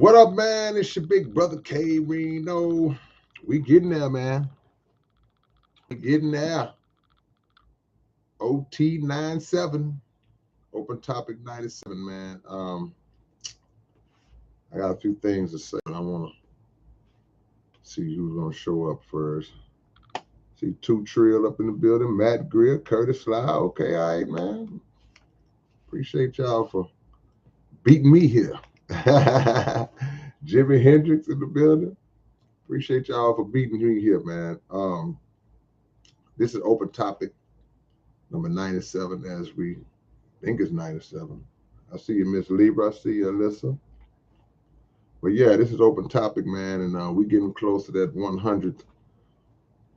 What up, man? It's your big brother K-Rino. We getting there, man. We getting there. OT 97, open topic 97, man. I got a few things to say, but I want to see who's gonna show up first. See Two Trill up in the building, Matt Greer, Curtis Sly. Okay, all right, man. Appreciate y'all for beating me here. Jimi Hendrix in the building. Appreciate y'all for beating me here, man. This is open topic number 97, as we think it's 97. I see you, Miss Libra. I see you, Alyssa. But yeah, this is open topic, man, and we getting close to that 100th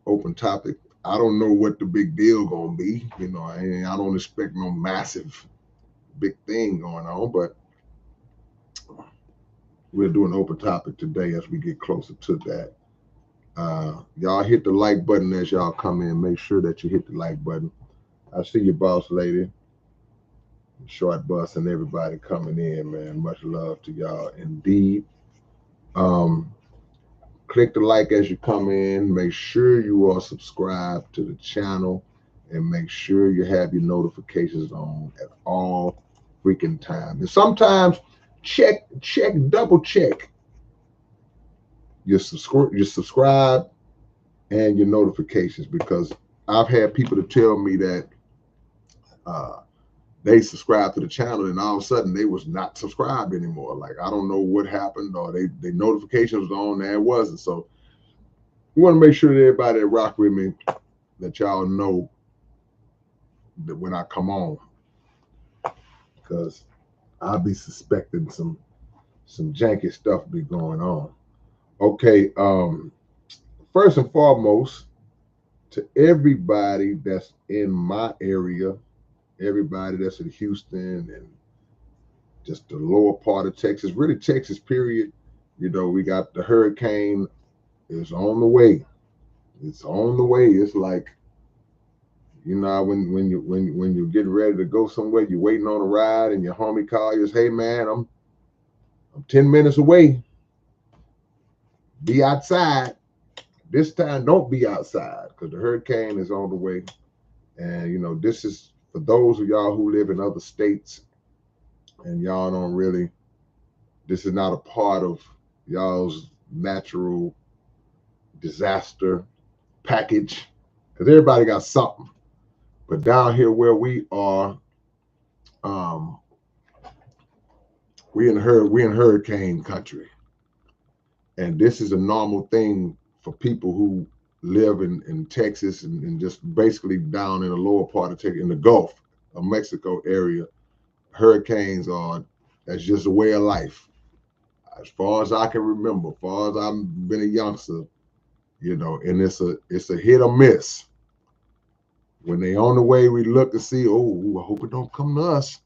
open topic. I don't know what the big deal gonna be. I don't expect no massive big thing going on, but we're doing open topic today as we get closer to that. Y'all hit the like button as y'all come in. Make sure that you hit the like button. I see you, boss lady. Short bus and everybody coming in, man. Much love to y'all indeed. Click the like as you come in. Make sure you are subscribed to the channel and make sure you have your notifications on at all freaking time. And sometimes double check your subscribe and your notifications, because I've had people to tell me that they subscribed to the channel and all of a sudden they was not subscribed anymore. Like, I don't know what happened, or they notifications was on there, it wasn't. So we want to make sure that everybody that rock with me, that y'all know that when I come on, because I'll be suspecting some janky stuff be going on. Okay, first and foremost, to everybody that's in my area, everybody that's in Houston and just the lower part of Texas, really Texas, period. We got the hurricane is on the way. It's on the way. It's like, when you're getting ready to go somewhere, you're waiting on a ride, and your homie calls you, hey man, I'm 10 minutes away. Be outside. This time, don't be outside, because the hurricane is on the way. And this is for those of y'all who live in other states, and y'all don't really. This is not a part of y'all's natural disaster package, because everybody got something. But down here where we are, we in hurricane country, and this is a normal thing for people who live in Texas and just basically down in the lower part of Texas, in the Gulf of Mexico area. Hurricanes that's just a way of life. As far as I can remember, as far as I've been a youngster, and it's a hit or miss. When they on the way, we look to see, I hope it don't come to us.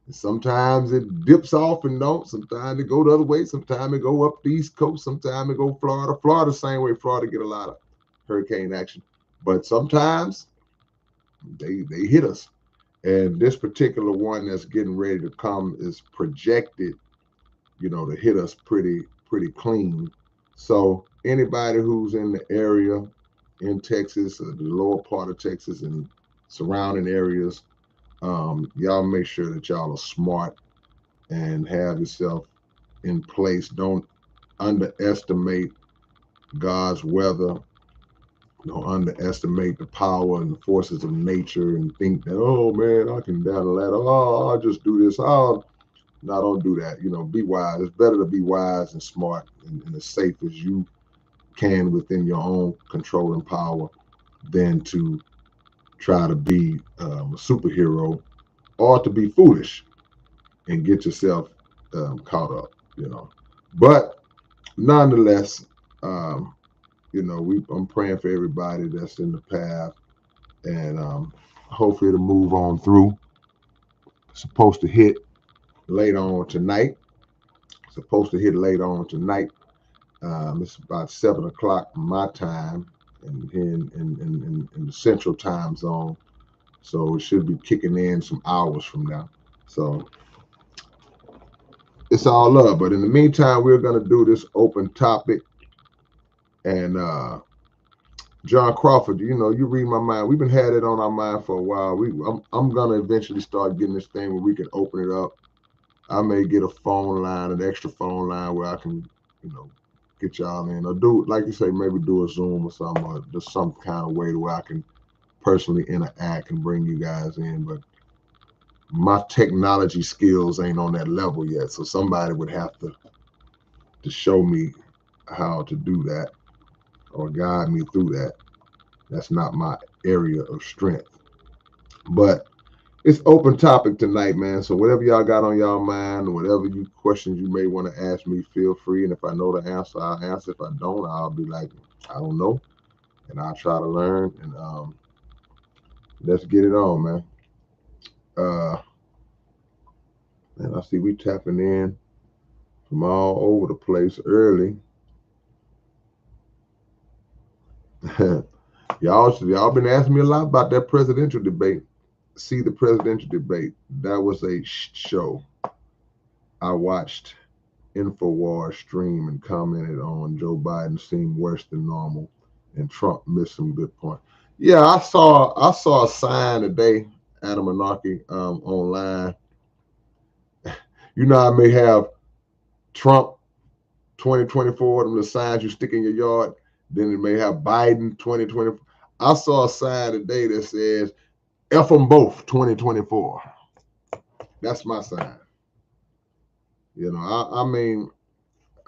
And sometimes it dips off and don't. Sometimes it go the other way. Sometimes it go up the East Coast. Sometimes it go Florida. Florida, same way. Florida get a lot of hurricane action. But sometimes they hit us. And this particular one that's getting ready to come is projected, to hit us pretty clean. So anybody who's in the area in Texas, or the lower part of Texas and surrounding areas, y'all make sure that y'all are smart and have yourself in place. Don't underestimate God's weather. Don't underestimate the power and the forces of nature and think that, oh man, I can handle that. Oh, I'll just do this. No, don't do that. Be wise. It's better to be wise and smart and as safe as you can within your own control and power than to try to be a superhero, or to be foolish and get yourself caught up. But nonetheless, I'm praying for everybody that's in the path, and hopefully it'll move on through. It's supposed to hit late on tonight. It's about 7 o'clock my time, and here in the central time zone. So it should be kicking in some hours from now. So it's all love. But in the meantime, we're gonna do this open topic. And John Crawford, you know, you read my mind. We've been had it on our mind for a while. I'm gonna eventually start getting this thing where we can open it up. I may get a phone line, an extra phone line where I can, you know, get y'all in, or do, like you say, maybe do a Zoom or something, or just some kind of way to where I can personally interact and bring you guys in. But my technology skills ain't on that level yet, so somebody would have to show me how to do that or guide me through that. That's not my area of strength. But it's open topic tonight, man. So whatever y'all got on y'all mind, whatever you questions you may want to ask me, feel free. And if I know the answer, I'll answer. If I don't, I'll be like, I don't know, and I'll try to learn. And let's get it on, man. Uh, and I see we tapping in from all over the place early. y'all been asking me a lot about that presidential debate. See the presidential debate. That was a show. I watched InfoWars stream and commented on Joe Biden seemed worse than normal, and Trump missed some good points. Yeah, I saw a sign today, Adam Anarchy, online. You know, I may have Trump 2024, them the signs you stick in your yard. Then it may have Biden 2024. I saw a sign today that says F them both 2024. That's my sign. You know, I mean,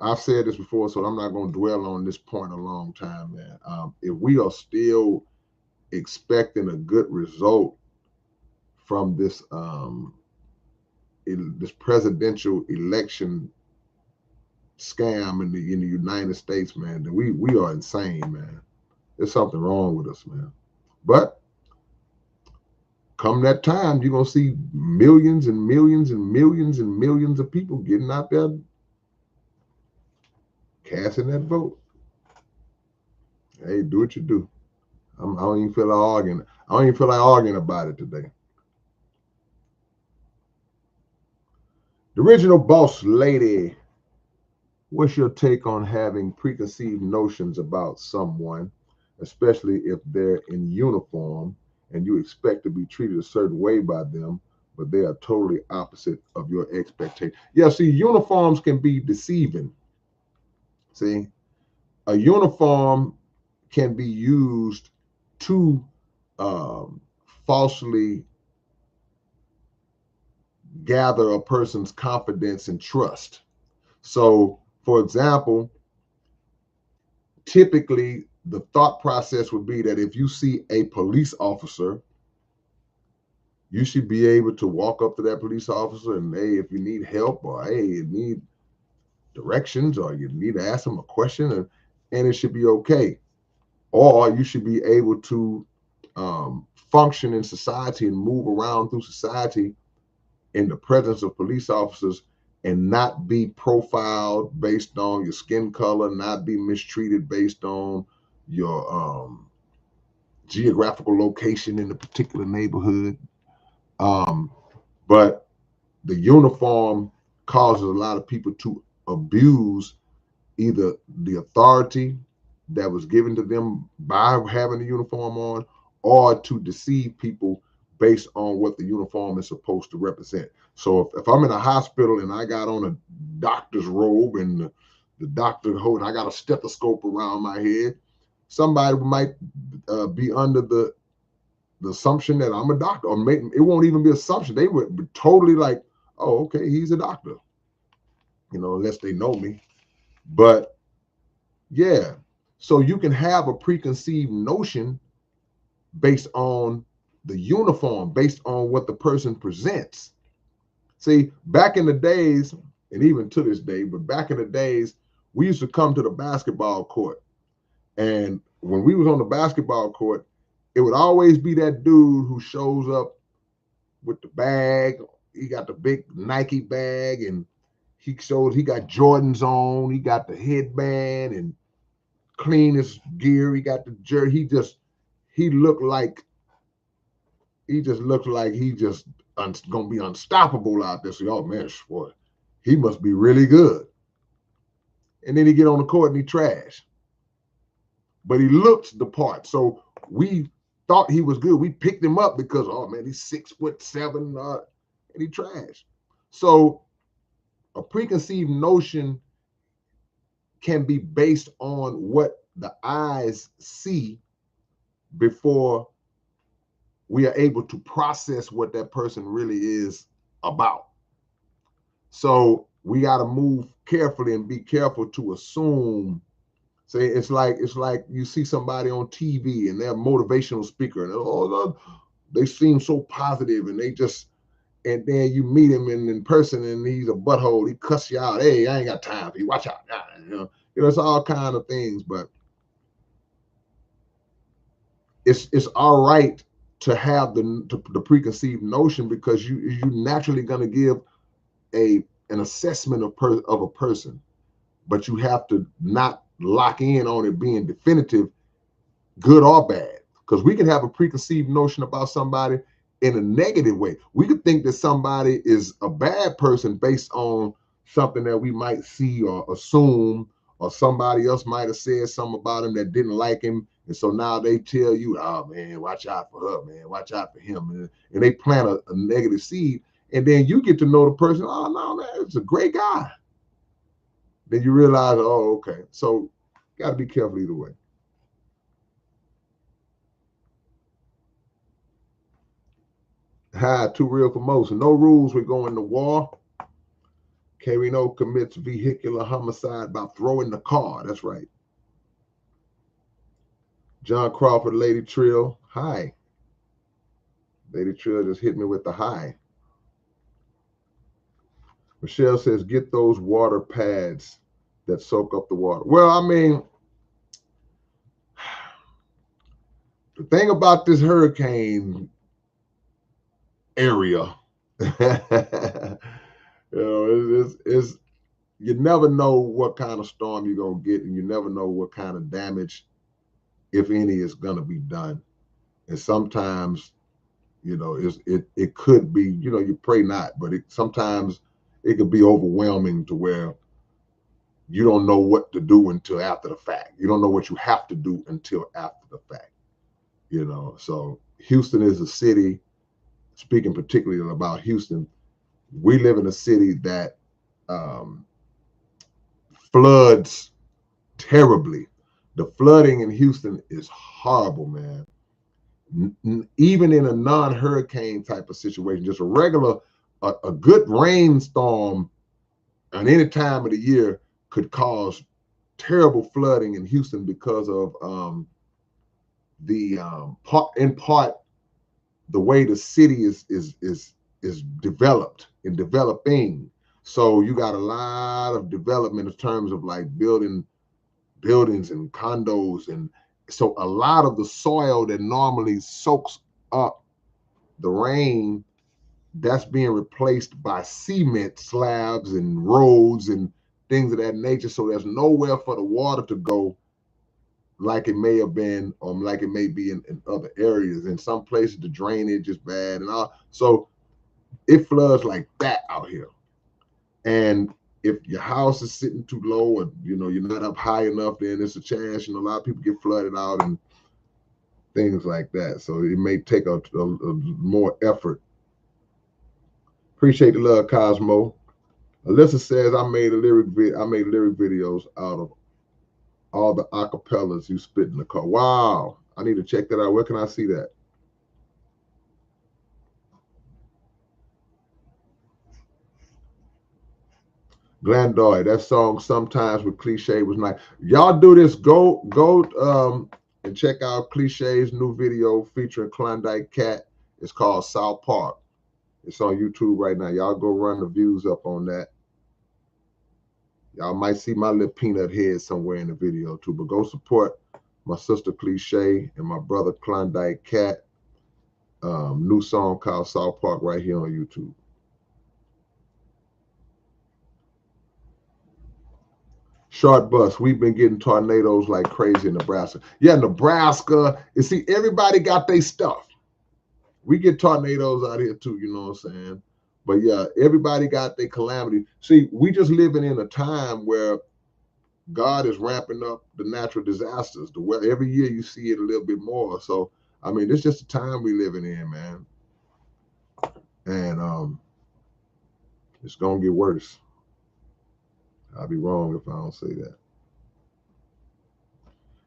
I've said this before, so I'm not going to dwell on this point a long time, man. If we are still expecting a good result from this presidential election scam in the United States, man, then we are insane, man. There's something wrong with us, man. But come that time, you're gonna see millions and millions and millions and millions of people getting out there casting that vote. Hey, do what you do. I don't even feel like arguing. I don't even feel like arguing about it today. The original boss lady, what's your take on having preconceived notions about someone, especially if they're in uniform and you expect to be treated a certain way by them, but they are totally opposite of your expectation? Yeah, see, uniforms can be deceiving. See, a uniform can be used to um, falsely gather a person's confidence and trust. So, for example, typically the thought process would be that if you see a police officer, you should be able to walk up to that police officer and, hey, if you need help, or hey, you need directions, or you need to ask them a question, and it should be okay. Or you should be able to function in society and move around through society in the presence of police officers and not be profiled based on your skin color, not be mistreated based on your geographical location in a particular neighborhood. Um, but the uniform causes a lot of people to abuse either the authority that was given to them by having the uniform on, or to deceive people based on what the uniform is supposed to represent. So if I'm in a hospital and I got on a doctor's robe and the doctor hold, I got a stethoscope around my head, somebody might be under the assumption that I'm a doctor, or maybe it won't even be assumption. They would be totally like, oh, okay, he's a doctor, you know, unless they know me. But yeah, so you can have a preconceived notion based on the uniform, based on what the person presents. See, back in the days, and even to this day, but back in the days, we used to come to the basketball court. And when we was on the basketball court, it would always be that dude who shows up with the bag. He got the big Nike bag, and he shows he got Jordans on. He got the headband and clean his gear. He got the jersey. He looked like he just gonna be unstoppable out there. So, oh man, boy, He must be really good. And then he get on the court and he trash. But he looks the part. So we thought he was good. We picked him up because, oh man, he's 6'7", and he trash. So a preconceived notion can be based on what the eyes see before we are able to process what that person really is about. So we got to move carefully and be careful to assume. Say it's like you see somebody on TV and they're a motivational speaker and oh, they seem so positive and and then you meet him in person and he's a butthole. He cuss you out. Hey, I ain't got time for you. Watch out. It's all kind of things, but it's all right to have the preconceived notion because you naturally gonna give an assessment of a person, but you have to not lock in on it being definitive, good or bad, because we can have a preconceived notion about somebody in a negative way. We could think that somebody is a bad person based on something that we might see or assume, or somebody else might have said something about him that didn't like him. And so now they tell you, oh man, watch out for her, man, watch out for him. And they plant a negative seed. And then you get to know the person, oh no, man, it's a great guy. Then you realize, oh, okay. So got to be careful either way. Hi, too real for most. No rules, we're going to war. K-Rino commits vehicular homicide by throwing the car. That's right. John Crawford, Lady Trill. Hi. Lady Trill just hit me with the hi. Michelle says, get those water pads that soak up the water. Well, I mean, the thing about this hurricane area, it's you never know what kind of storm you're going to get, and you never know what kind of damage, if any, is going to be done. And sometimes, it could be, you pray not, but sometimes it could be overwhelming to where you don't know what to do until after the fact. You don't know what you have to do until after the fact, So Houston is a city, speaking particularly about Houston, we live in a city that floods terribly. The flooding in Houston is horrible, man. Even in a non-hurricane type of situation, just a regular, a good rainstorm at any time of the year could cause terrible flooding in Houston because of in part the way the city is developed and developing. So you got a lot of development in terms of like building buildings and condos, and so a lot of the soil that normally soaks up the rain, that's being replaced by cement slabs and roads and things of that nature. So there's nowhere for the water to go like it may have been, or like it may be in other areas. In some places, the drainage is bad and all. So it floods like that out here. And if your house is sitting too low, or you're not up high enough, then it's a chance. A lot of people get flooded out and things like that. So it may take a more effort. Appreciate the love, Cosmo. Alyssa says, I made lyric videos out of all the acapellas you spit in the car. Wow, I need to check that out. Where can I see that? Glendoy, that song Sometimes with Cliche was nice. Y'all do this. Go and check out Cliche's new video featuring Klondike Cat. It's called South Park. It's on YouTube right now. Y'all go run the views up on that. Y'all might see my little peanut head somewhere in the video too, but go support my sister Cliche and my brother Klondike Cat. New song called South Park right here on YouTube. Short bus. We've been getting tornadoes like crazy in Nebraska. Yeah, Nebraska. You see, everybody got their stuff. We get tornadoes out here too, you know what I'm saying? But yeah, everybody got their calamity. See, we just living in a time where God is ramping up the natural disasters. The way every year you see it a little bit more. So I mean, it's just the time we living in, man. And it's gonna get worse. I'll be wrong if I don't say that.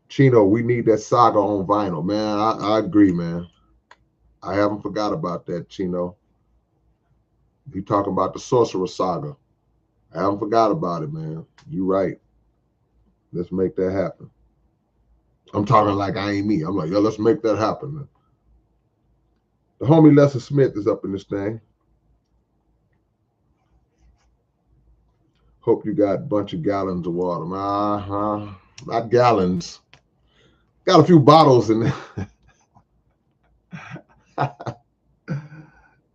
Chino, we need that saga on vinyl, man. I agree, man. I haven't forgot about that, Chino. You talking about the Sorcerer Saga. I haven't forgot about it, man. You right. Let's make that happen. I'm talking like I ain't me. I'm like, yo, let's make that happen, man. The homie Lester Smith is up in this thing. Hope you got a bunch of gallons of water. Not gallons. Got a few bottles in there.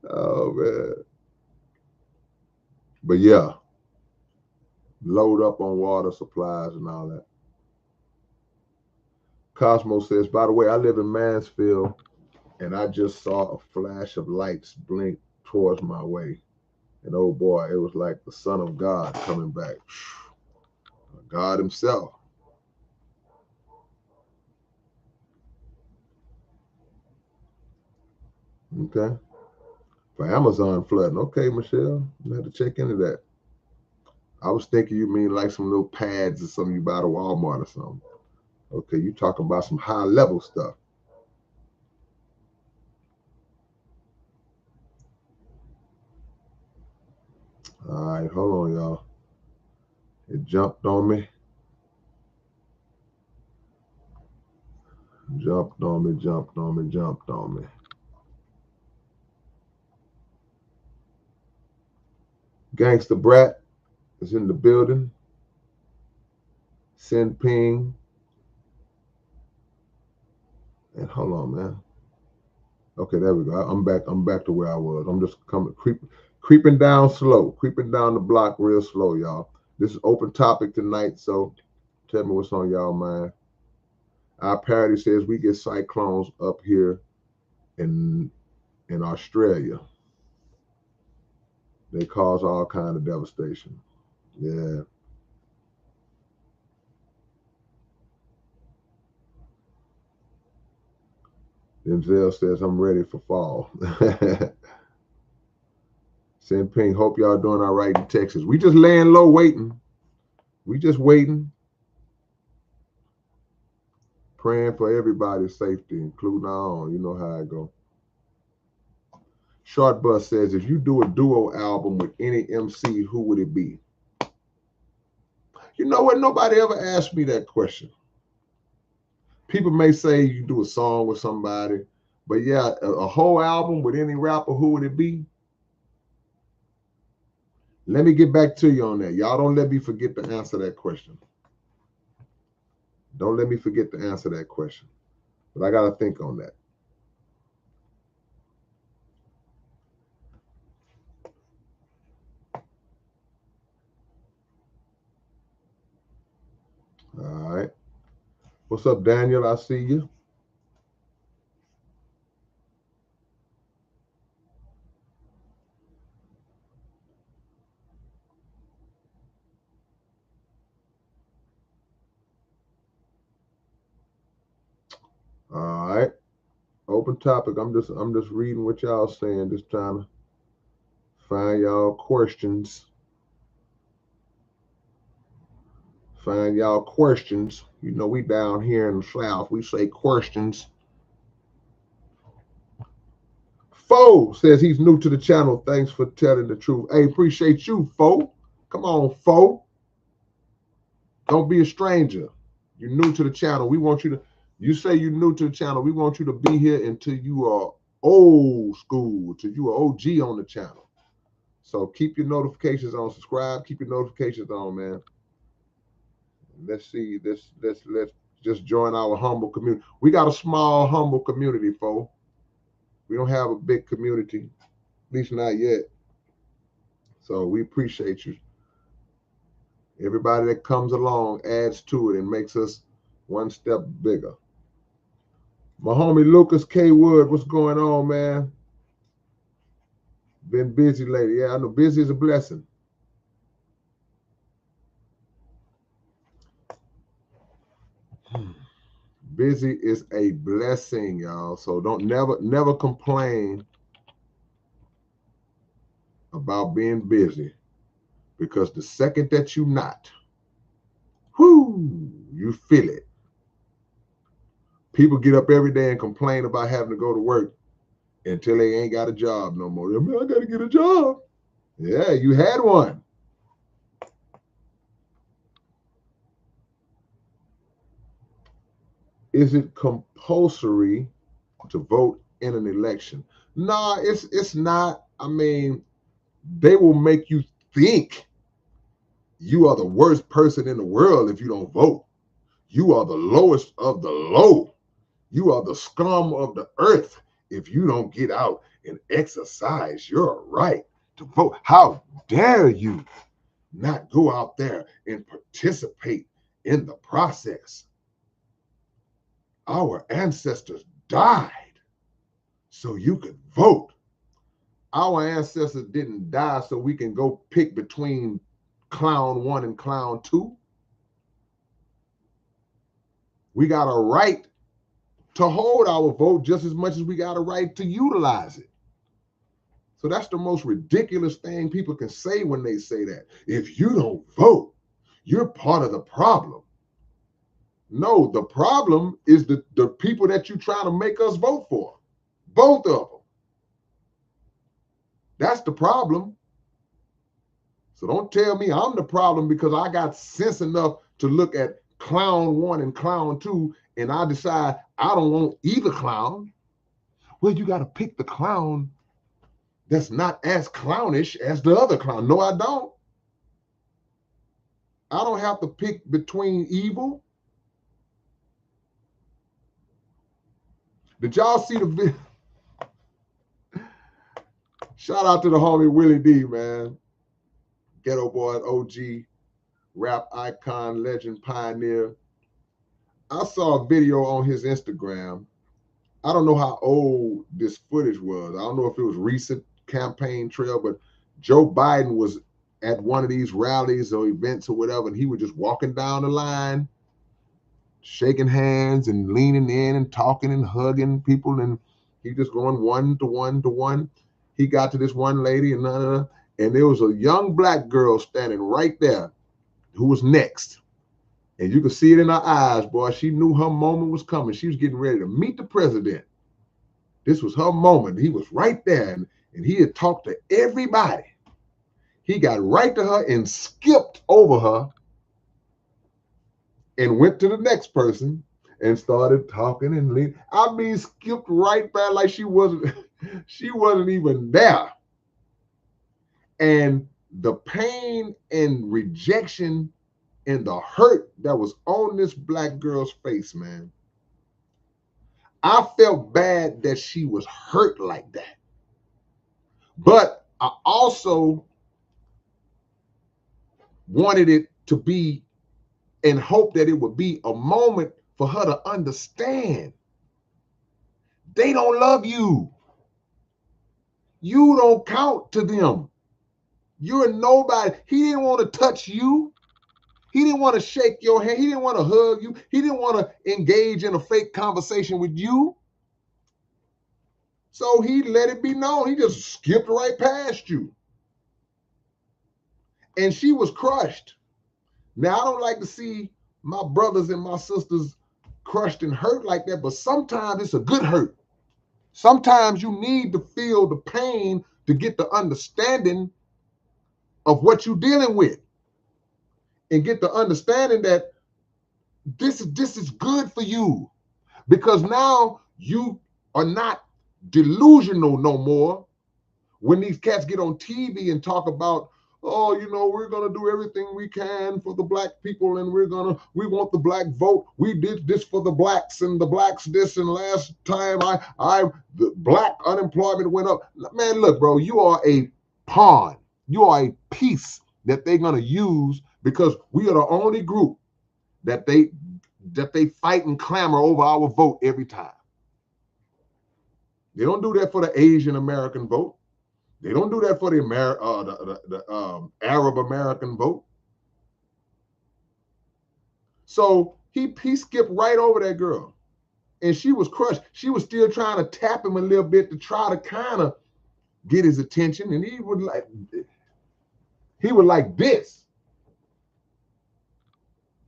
Oh, man. But yeah, load up on water supplies and all that. Cosmo says, by the way, I live in Mansfield and I just saw a flash of lights blink towards my way. And oh boy, it was like the Son of God coming back. God himself. Okay. For Amazon flooding. Okay, Michelle. You had to check into that. I was thinking you mean like some little pads or something you buy at Walmart or something. Okay, you talking about some high level stuff. All right, hold on, y'all. It jumped on me. Jumped on me, jumped on me, jumped on me. Gangsta Brat is in the building. Send ping. And hold on, man. Okay, there we go. I'm back. I'm back to where I was. I'm just creeping down slow, creeping down the block real slow, y'all. This is open topic tonight, so tell me what's on y'all mind. Our parody says we get cyclones up here in Australia. They cause all kind of devastation. Yeah. Denzel says I'm ready for fall. Send ping. Hope y'all doing all right in Texas. We just laying low waiting. We just waiting. Praying for everybody's safety, including our own. You know how I go. Short Bus says, if you do a duo album with any MC, who would it be? You know what? Nobody ever asked me that question. People may say you do a song with somebody, but yeah, a whole album with any rapper, who would it be? Let me get back to you on that. Y'all don't let me forget to answer that question. Don't let me forget to answer that question. But I got to think on that. All right. What's up, Daniel? I see you. All right. Open topic. I'm just reading what y'all saying, just trying to find y'all questions. Find y'all questions. You know, we down here in the South, we say questions. Foe says he's new to the channel. Thanks for telling the truth. Hey, appreciate you, Foe. Come on, Foe. Don't be a stranger. You're new to the channel. We want you to, you say you're new to the channel. We want you to be here until you are old school, till you are OG on the channel. So keep your notifications on, subscribe, keep your notifications on, man. Let's see, let's just join our humble community. We got a small, humble community, folks. We don't have a big community, at least not yet. So we appreciate you. Everybody that comes along adds to it and makes us one step bigger. My homie Lucas K. Wood, what's going on, man? Been busy lately. Yeah, I know busy is a blessing. Busy is a blessing, y'all. So don't never complain about being busy, because the second that you not, whoo, you feel it. People get up every day and complain about having to go to work until they ain't got a job no more. I gotta get a job. Yeah, you had one. Is it compulsory to vote in an election? Nah, it's not. I mean, they will make you think you are the worst person in the world if you don't vote. You are the lowest of the low. You are the scum of the earth if you don't get out and exercise your right to vote. How dare you not go out there and participate in the process? Our ancestors died so you could vote. Our ancestors didn't die so we can go pick between clown one and clown two. We got a right to hold our vote just as much as we got a right to utilize it. So that's the most ridiculous thing people can say when they say that. If you don't vote, you're part of the problem. No, the problem is the people that you're trying to make us vote for. Both of them. That's the problem. So don't tell me I'm the problem because I got sense enough to look at clown one and clown two and I decide I don't want either clown. Well, you got to pick the clown that's not as clownish as the other clown. No, I don't. I don't have to pick between evil. Did y'all see the video? Shout out to the homie Willie D, man. Ghetto boy, OG, rap icon, legend, pioneer. I saw a video on his Instagram. I don't know how old this footage was. I don't know if it was recent campaign trail, but Joe Biden was at one of these rallies or events or whatever, and he was just walking down the line, shaking hands and leaning in and talking and hugging people, and he just going one to one to one. He got to this one lady and there was a young black girl standing right there who was next. And you could see it in her eyes, boy. She knew her moment was coming. She was getting ready to meet the president. This was her moment. He was right there, and he had talked to everybody. He got right to her and skipped over her and went to the next person and started talking and leaning. I mean, skipped right by like she wasn't even there. And the pain and rejection and the hurt that was on this black girl's face, man. I felt bad that she was hurt like that. But I also wanted it to be and hope that it would be a moment for her to understand they don't love you. You don't count to them. You're nobody. He didn't want to touch you. He didn't want to shake your hand. He didn't want to hug you. He didn't want to engage in a fake conversation with you. So he let it be known. He just skipped right past you. And she was crushed. Now, I don't like to see my brothers and my sisters crushed and hurt like that, but sometimes it's a good hurt. Sometimes you need to feel the pain to get the understanding of what you're dealing with and get the understanding that this is good for you, because now you are not delusional no more. When these cats get on TV and talk about, oh, we're going to do everything we can for the black people and we want the black vote. We did this for the blacks and the blacks this, and last time the black unemployment went up. Man, look, bro, you are a pawn. You are a piece that they're going to use because we are the only group that they fight and clamor over our vote every time. They don't do that for the Asian American vote. They don't do that for the Arab American vote. So he skipped right over that girl, and she was crushed. She was still trying to tap him a little bit to try to kind of get his attention, and he would like this.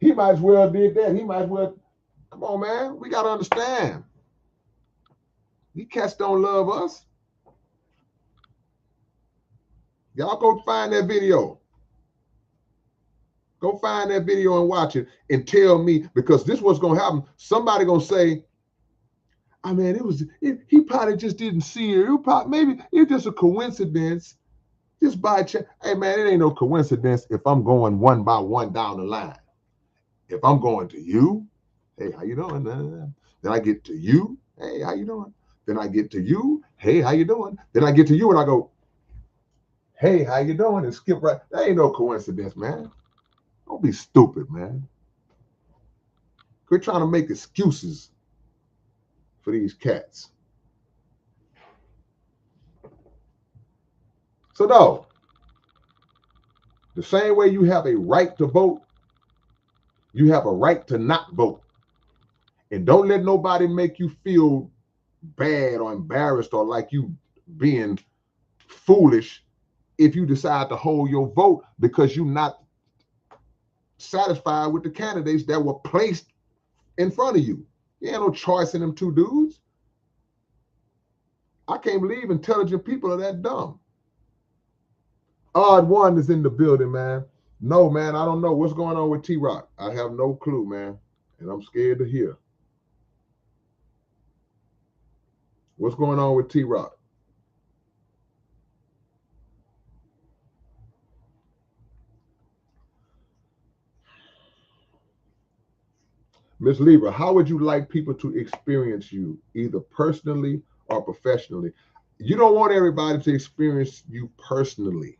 He might as well did that. He might as well. Come on, man. We gotta understand. These cats don't love us. Y'all go find that video. Go find that video and watch it and tell me, because this what's gonna happen. Somebody gonna say, I mean, he probably just didn't see her. Maybe it's just a coincidence. Just by chance. Hey man, it ain't no coincidence if I'm going one by one down the line. If I'm going to you, hey, how you doing? Then I get to you, hey, how you doing? Then I get to you, hey, how you doing? Then I get to you and I go, hey, how you doing? And skip right. That ain't no coincidence, man. Don't be stupid, man. Quit trying to make excuses for these cats. So no, the same way you have a right to vote, you have a right to not vote. And don't let nobody make you feel bad or embarrassed or like you being foolish if you decide to hold your vote because you're not satisfied with the candidates that were placed in front of you. You ain't no choice in them two dudes. I can't believe intelligent people are that dumb. Odd One is in the building, man. No, man, I don't know what's going on with T-Rock. I have no clue, man, and I'm scared to hear. What's going on with T-Rock? Miss Libra, how would you like people to experience you, either personally or professionally? You don't want everybody to experience you personally,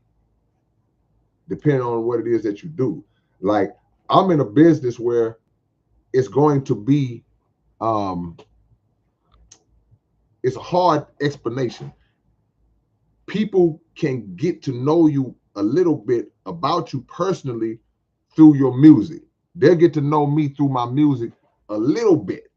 depending on what it is that you do. Like, I'm in a business where it's going to be, it's a hard explanation. People can get to know you a little bit about you personally through your music. They'll get to know me through my music a little bit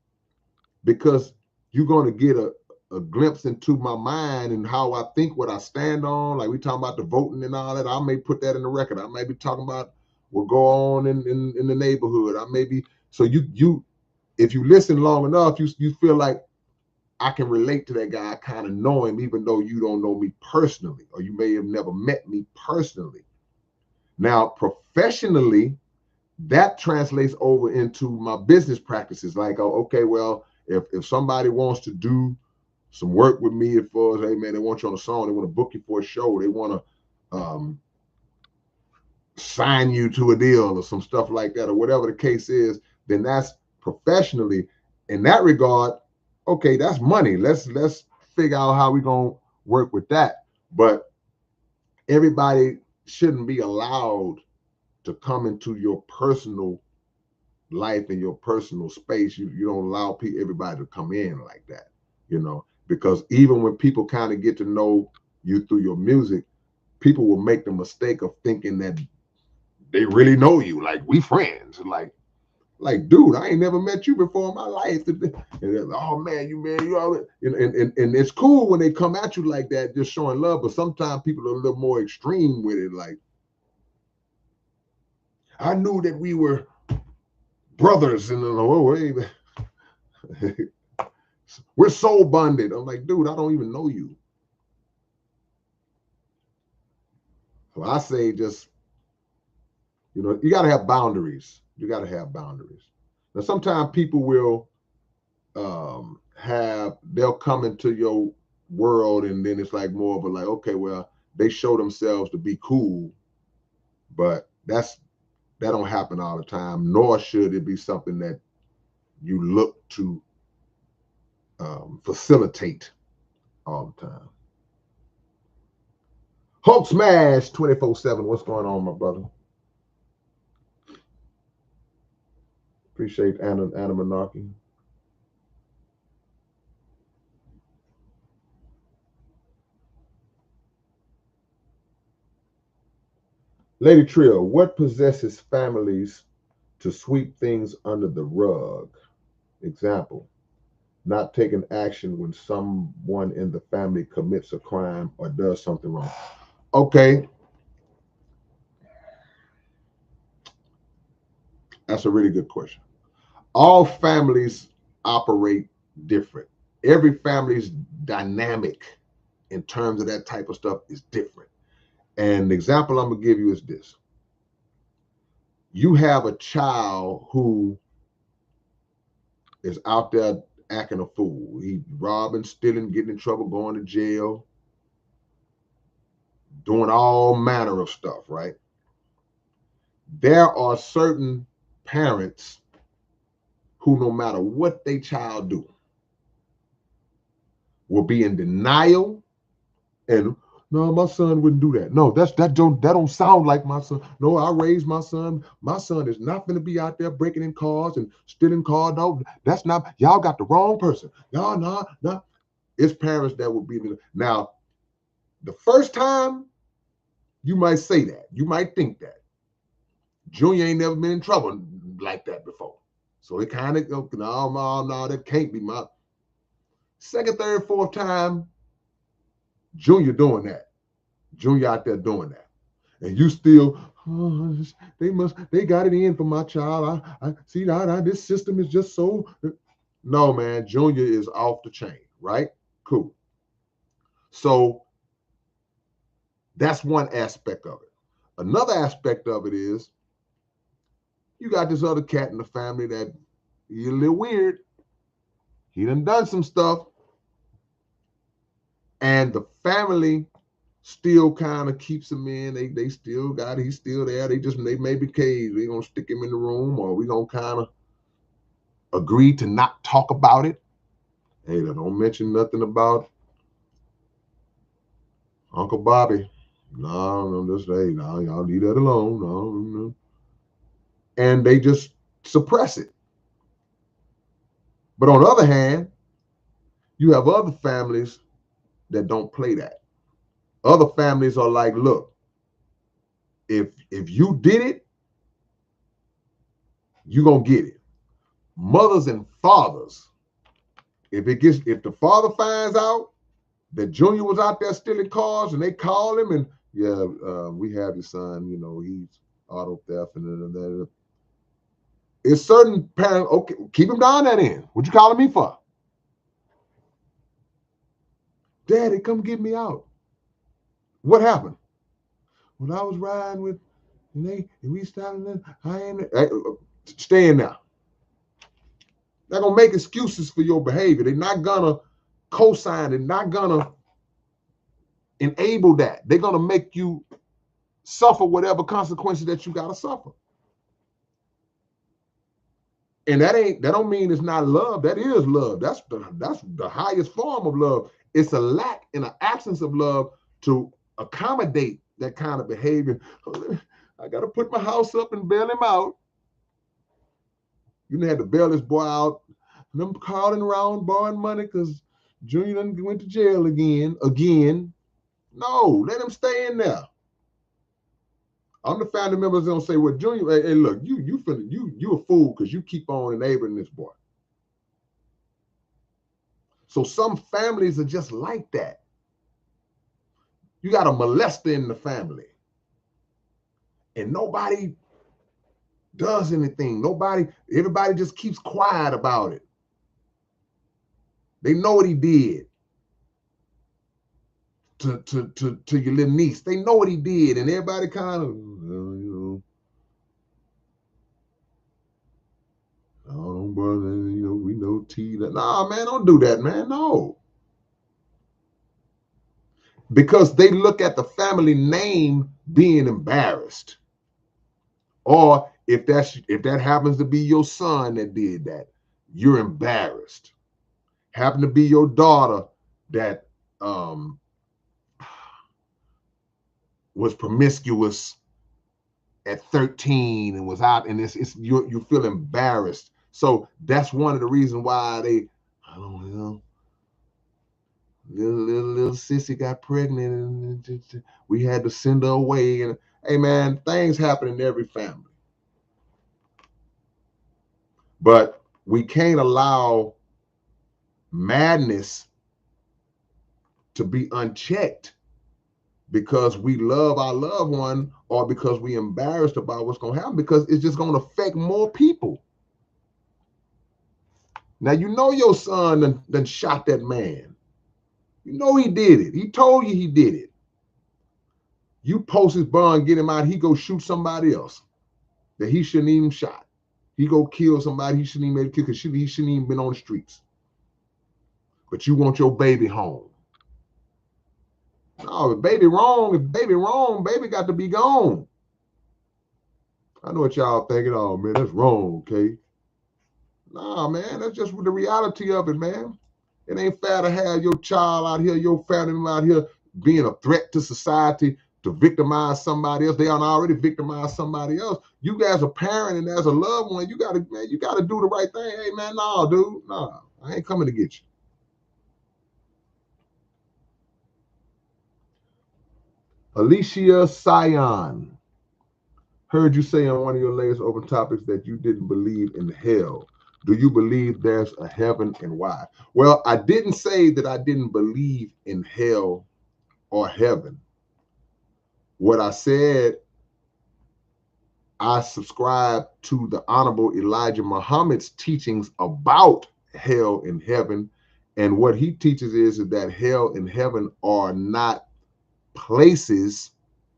because you're going to get a glimpse into my mind and how I think, what I stand on. Like we talking about the voting and all that. I may put that in the record. I may be talking about what go on in the neighborhood. I may be, so you if you listen long enough, you feel like I can relate to that guy. I kind of know him, even though you don't know me personally, or you may have never met me personally. Now, professionally, that translates over into my business practices. Like, oh, okay, well, if somebody wants to do some work with me, as far as, hey man, they want you on a song, they want to book you for a show, they want to sign you to a deal or some stuff like that, or whatever the case is, then that's professionally. In that regard, okay, that's money. Let's figure out how we're gonna work with that. But everybody shouldn't be allowed to come into your personal life and your personal space. You don't allow everybody to come in like that, because even when people kind of get to know you through your music, people will make the mistake of thinking that they really know you, like we friends, like dude, I ain't never met you before in my life. And oh man, you already, and it's cool when they come at you like that, just showing love. But sometimes people are a little more extreme with it. Like, I knew that we were brothers, and oh wait, we're soul bonded. I'm like, dude, I don't even know you. So I say, just you got to have boundaries. You got to have boundaries. Now, sometimes people will they'll come into your world, and then it's like more of a, like, okay, well, they show themselves to be cool, but that don't happen all the time, nor should it be something that you look to facilitate all the time. Hulk Smash 24/7. What's going on, my brother? Appreciate Anna Monarchy. Lady Trill, what possesses families to sweep things under the rug? Example, not taking action when someone in the family commits a crime or does something wrong. Okay, that's a really good question. All families operate different. Every family's dynamic in terms of that type of stuff is different. And the example I'm gonna give you is this. You have a child who is out there acting a fool. He robbing, stealing, getting in trouble, going to jail, doing all manner of stuff, right? There are certain parents who, no matter what their child do, will be in denial and no, my son wouldn't do that. No, that don't sound like my son. No, I raised my son. My son is not going to be out there breaking in cars and stealing cars. No, that's not. Y'all got the wrong person. No, no, no. It's parents that will be now. The first time you might say that, you might think that Junior ain't never been in trouble like that before. So it kind of no, no, no, that can't be my second, third, fourth time. Junior doing that. Junior out there doing that. And you still, oh, they got it in for my child. I see that this system is just so. No, man, Junior is off the chain, right? Cool. So that's one aspect of it. Another aspect of it is you got this other cat in the family that he's a little weird. He done some stuff, and the family still kind of keeps him in. They still got he's still there. They maybe cage. We gonna stick him in the room, or we gonna kind of agree to not talk about it. Hey, don't mention nothing about Uncle Bobby. No, just hey, no, y'all leave that alone. No, no. And they just suppress it. But on the other hand, you have other families that don't play that. Other families are like, look, if you did it, you gonna get it. Mothers and fathers, if the father finds out that Junior was out there stealing cars and they call him and yeah, we have your son, he's auto theft and that. It's certain parents, okay, keep him down that end. What you calling me for? Daddy, come get me out. What happened? When I was riding with and we stopped and then I ain't stay in there. They're gonna make excuses for your behavior. They're not gonna co-sign, they're not gonna enable that. They're gonna make you suffer whatever consequences that you gotta suffer. And that don't mean it's not love. That is love. That's the highest form of love. It's a lack and an absence of love to accommodate that kind of behavior. I gotta put my house up and bail him out. You had to bail this boy out. Them calling around borrowing money because Junior done went to jail again. No, let him stay in there. I'm the family members gonna say, well, Junior, hey, look, you a fool because you keep on enabling this boy. So some families are just like that. You got a molester in the family, and nobody does anything. Everybody just keeps quiet about it. They know what he did to your little niece. They know what he did, and everybody kind of, oh, brother, we know T. Nah, man, don't do that, man. No. Because they look at the family name being embarrassed. Or if that happens to be your son that did that, you're embarrassed. Happen to be your daughter that was promiscuous at 13 and was out, and you feel embarrassed. So that's one of the reasons why I don't know, little sissy got pregnant and we had to send her away. And Hey man, things happen in every family. But we can't allow madness to be unchecked because we love our loved one or because we embarrassed about what's going to happen, because it's just going to affect more people. Now, you know your son done shot that man. You know he did it. He told you he did it. You post his bond, get him out, he go shoot somebody else that he shouldn't even shot. He go kill somebody he shouldn't even kill because he shouldn't even been on the streets. But you want your baby home. No, if baby wrong, baby got to be gone. I know what y'all thinking. Oh man, that's wrong, okay? Nah, man, that's just the reality of it, man. It ain't fair to have your child out here, your family member out here being a threat to society to victimize somebody else. They are already victimized somebody else. You as a parent and as a loved one, you gotta do the right thing. Hey man, nah, dude, nah, I ain't coming to get you. Alicia Sion, heard you say on one of your latest open topics that you didn't believe in hell. Do you believe there's a heaven, and why? Well, I didn't say that I didn't believe in hell or heaven. What I said, I subscribe to the Honorable Elijah Muhammad's teachings about hell and heaven. And what he teaches is that hell and heaven are not places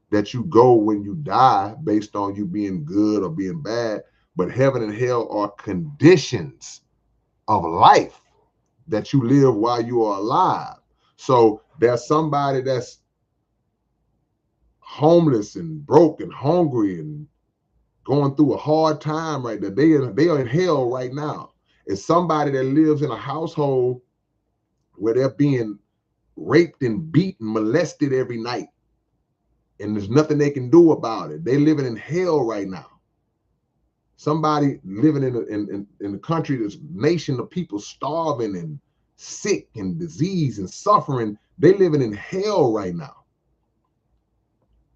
that you go when you die based on you being good or being bad, but heaven and hell are conditions of life that you live while you are alive. So there's somebody that's homeless and broke and hungry and going through a hard time right now. They are in hell right now. It's somebody that lives in a household where they're being raped and beaten, molested every night, and there's nothing they can do about it. They're living in hell right now. Somebody living in a country, this nation of people starving and sick and disease and suffering, they living in hell right now.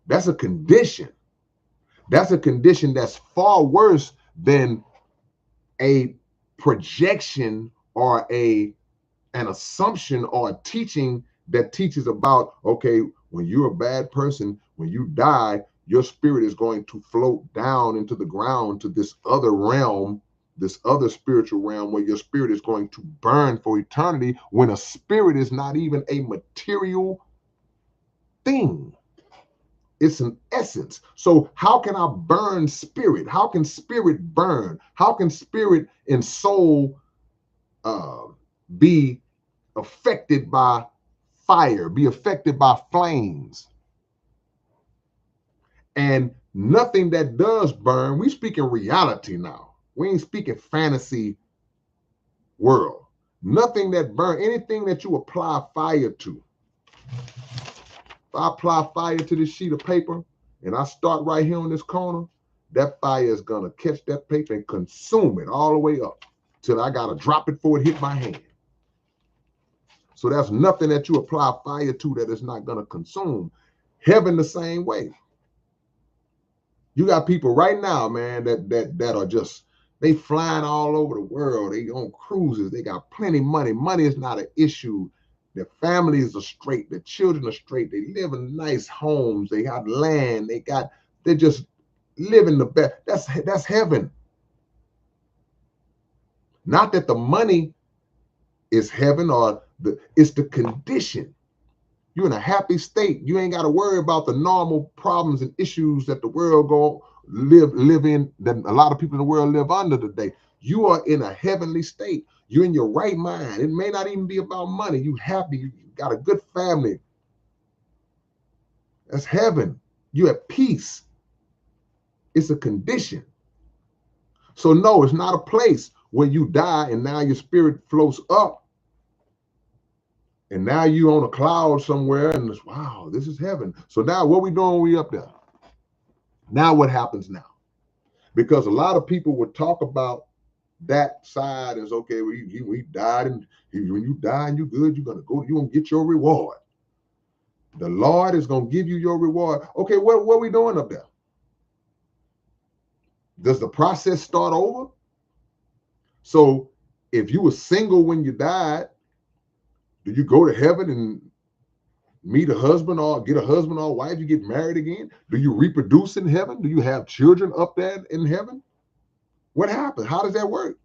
That's a condition. That's a condition that's far worse than a projection or an assumption or a teaching that teaches about, okay, when you're a bad person, when you die, your spirit is going to float down into the ground to this other realm, this other spiritual realm where your spirit is going to burn for eternity, when a spirit is not even a material thing. It's an essence. So how can I burn spirit? How can spirit burn? How can spirit and soul be affected by fire, be affected by flames? And nothing that does burn, we speak in reality now. We ain't speaking fantasy world. Nothing that burn, anything that you apply fire to. If I apply fire to this sheet of paper and I start right here on this corner, that fire is gonna catch that paper and consume it all the way up till I gotta drop it before it hit my hand. So there's nothing that you apply fire to that is not gonna consume. Heaven the same way. You got people right now, man, that are just, they flying all over the world. They on cruises. They got plenty of money. Money is not an issue. Their families are straight. Their children are straight. They live in nice homes. They got land. They're just living the best. That's heaven. Not that the money is heaven it's the condition. You're in a happy state. You ain't got to worry about the normal problems and issues that the world live in, that a lot of people in the world live under today. You are in a heavenly state. You're in your right mind. It may not even be about money. You happy. You got a good family. That's heaven. You're at peace. It's a condition. So no, it's not a place where you die and now your spirit floats up and now you on a cloud somewhere and it's, wow, this is heaven. So now what we doing when we up there? Now what happens now? Because a lot of people would talk about that side as, okay, we died, and when you die and you good, you're gonna get your reward. The Lord is going to give you your reward. Okay, what are we doing up there? Does the process start over? So if you were single when you died, do you go to heaven and meet a husband or get a husband or wife? You get married again? Do you reproduce in heaven? Do you have children up there in heaven? What happens? How does that work?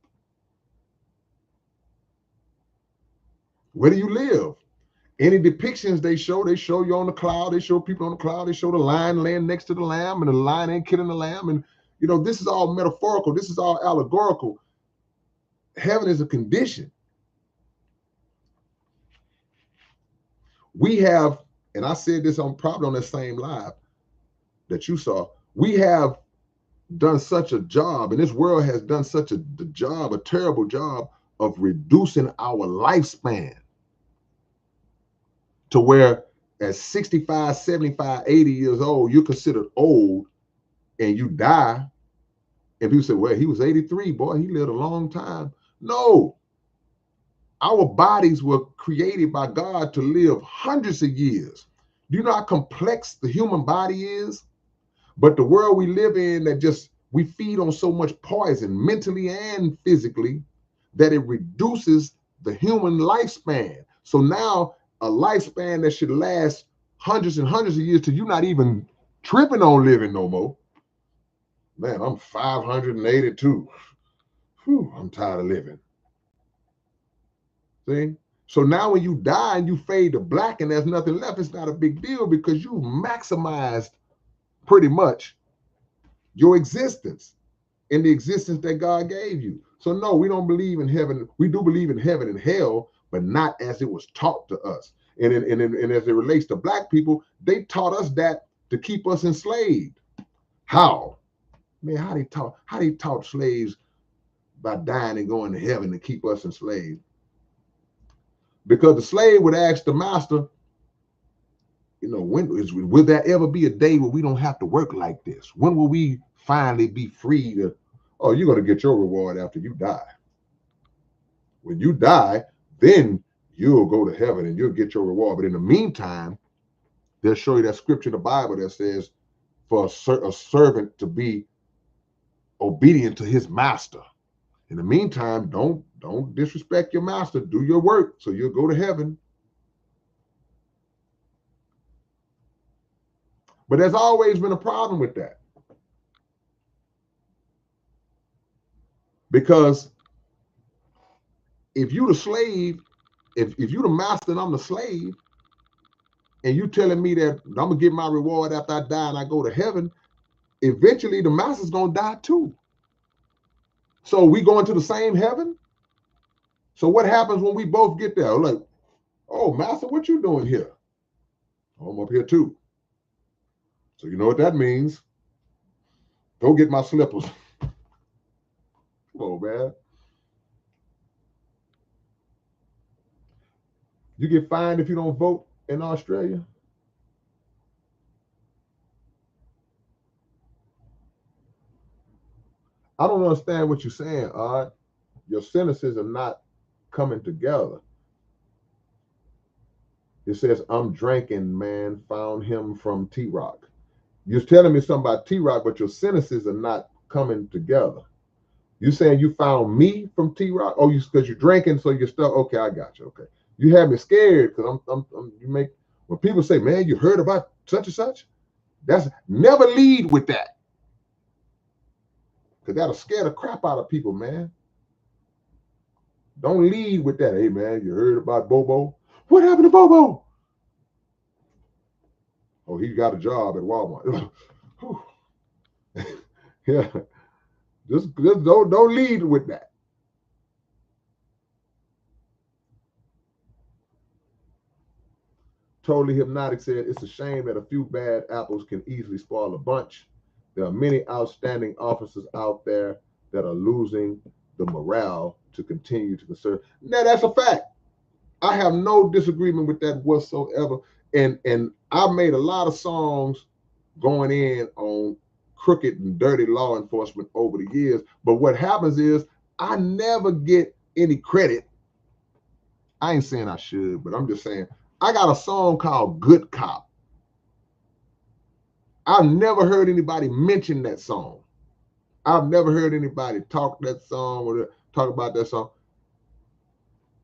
Where do you live? Any depictions they show you on the cloud, they show people on the cloud, they show the lion laying next to the lamb, and the lion ain't killing the lamb. And this is all metaphorical, this is all allegorical. Heaven is a condition. We have, and I said this on probably on that same live that you saw, we have done such a job, and this world has done such a terrible job of reducing our lifespan to where at 65, 75, 80 years old, you're considered old and you die. And people say, well, he was 83, boy, he lived a long time. No, our bodies were created by God to live hundreds of years. Do you know how complex the human body is? But the world we live in, that just we feed on so much poison mentally and physically that it reduces the human lifespan. So now a lifespan that should last hundreds and hundreds of years till you're not even tripping on living no more. Man, I'm 582. Whew, I'm tired of living. See? So now when you die and you fade to black and there's nothing left, it's not a big deal because you maximized pretty much your existence in the existence that God gave you. So no, we don't believe in heaven. We do believe in heaven and hell, but not as it was taught to us. And as it relates to black people, they taught us that to keep us enslaved. How? Man, how they taught slaves by dying and going to heaven to keep us enslaved? Because the slave would ask the master, will there ever be a day where we don't have to work like this? When will we finally be free to, oh, you're going to get your reward after you die. When you die, then you'll go to heaven and you'll get your reward. But in the meantime, they'll show you that scripture in the Bible that says for a servant to be obedient to his master. In the meantime, don't disrespect your master. Do your work so you'll go to heaven. But there's always been a problem with that. Because if you the slave, if you the master and I'm the slave, and you telling me that I'm gonna get my reward after I die and I go to heaven, eventually the master's gonna die too. So we going to the same heaven? So what happens when we both get there? Like, oh, master, what you doing here? Oh, I'm up here too. So you know what that means? Go get my slippers. Come on, man. You get fined if you don't vote in Australia? I don't understand what you're saying, Art. Your sentences are not coming together. It says, I'm drinking, man, found him from T-Rock. You're telling me something about T-Rock, but your sentences are not coming together. You saying you found me from T-Rock? Oh, because you're drinking, so you're stuck. Okay, I got you. Okay, you had me scared because you make when people say, "Man, you heard about such and such." That's never lead with that because that'll scare the crap out of people, man. Don't lead with that. Hey, man, you heard about Bobo? What happened to Bobo? Oh, he got a job at Walmart. Yeah, just don't lead with that. Totally Hypnotic said, it's a shame that a few bad apples can easily spoil a bunch. There are many outstanding officers out there that are losing the morale to continue to conserve. Now, that's a fact. I have no disagreement with that whatsoever. And I made a lot of songs going in on crooked and dirty law enforcement over the years. But what happens is I never get any credit. I ain't saying I should, but I'm just saying I got a song called Good Cop. I've never heard anybody mention that song. I've never heard anybody talk that song or talk about that song.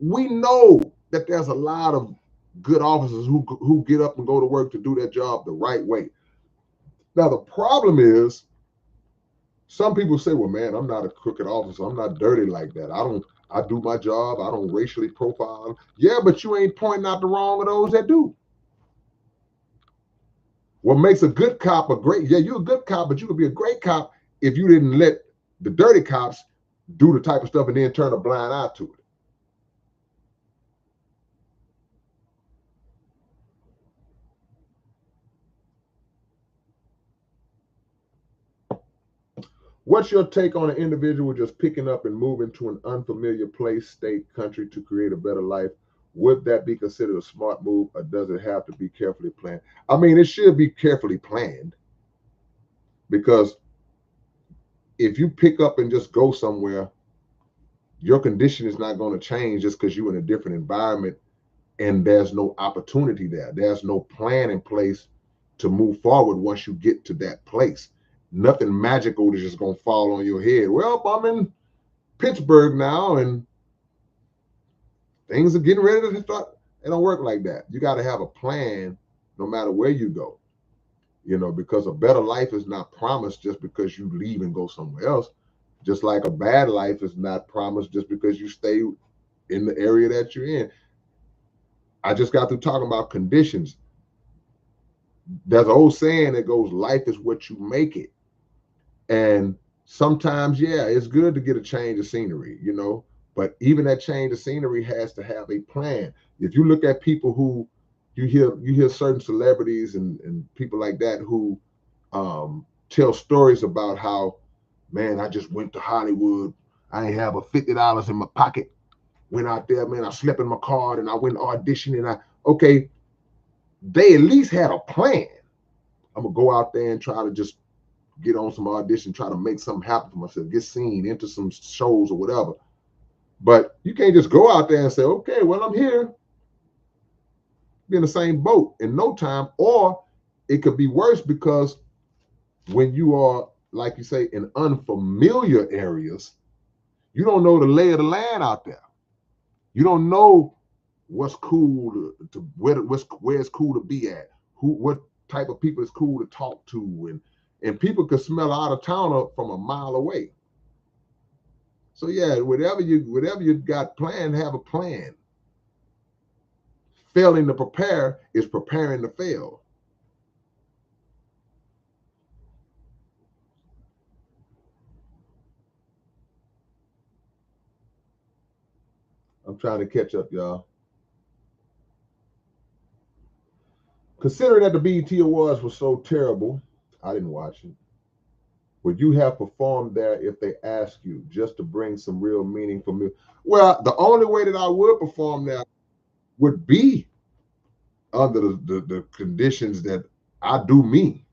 We know that there's a lot of good officers who get up and go to work to do their job the right way. Now the problem is, some people say, "Well, man, I'm not a crooked officer. I'm not dirty like that. I don't. I do my job. I don't racially profile." Yeah, but you ain't pointing out the wrong of those that do. What makes a good cop a great? Yeah, you're a good cop, but you could be a great cop if you didn't let the dirty cops do the type of stuff and then turn a blind eye to it. What's your take on an individual just picking up and moving to an unfamiliar place, state, country to create a better life? Would that be considered a smart move, or does it have to be carefully planned? I mean, it should be carefully planned, because if you pick up and just go somewhere, your condition is not going to change just because you're in a different environment and there's no opportunity there. There's no plan in place to move forward once you get to that place. Nothing magical is just going to fall on your head. Well, I'm in Pittsburgh now and things are getting ready to start. It don't work like that. You got to have a plan no matter where you go, because a better life is not promised just because you leave and go somewhere else. Just like a bad life is not promised just because you stay in the area that you're in. I just got through talking about conditions. There's an old saying that goes, life is what you make it. And sometimes, yeah, it's good to get a change of scenery, but even that change of scenery has to have a plan. If you look at people who you hear certain celebrities and people like that who tell stories about how, man, I just went to Hollywood. I ain't have a $50 in my pocket. Went out there, man, I slept in my car and I went auditioning. Okay, they at least had a plan. I'm gonna go out there and try to just get on some audition, try to make something happen for myself, get seen into some shows or whatever. But you can't just go out there and say, okay, well, I'm here, be in the same boat in no time. Or it could be worse, because when you are, like you say, in unfamiliar areas, you don't know the lay of the land out there. You don't know what's cool where it's cool to be at, what type of people it's cool to talk to, and people could smell out of towner from a mile away. So yeah, whatever you got planned, have a plan. Failing to prepare is preparing to fail. I'm trying to catch up, y'all. Considering that the BET Awards was so terrible, I didn't watch it. Would you have performed there if they asked you, just to bring some real meaning for me? Well, the only way that I would perform there would be under the conditions that I do me.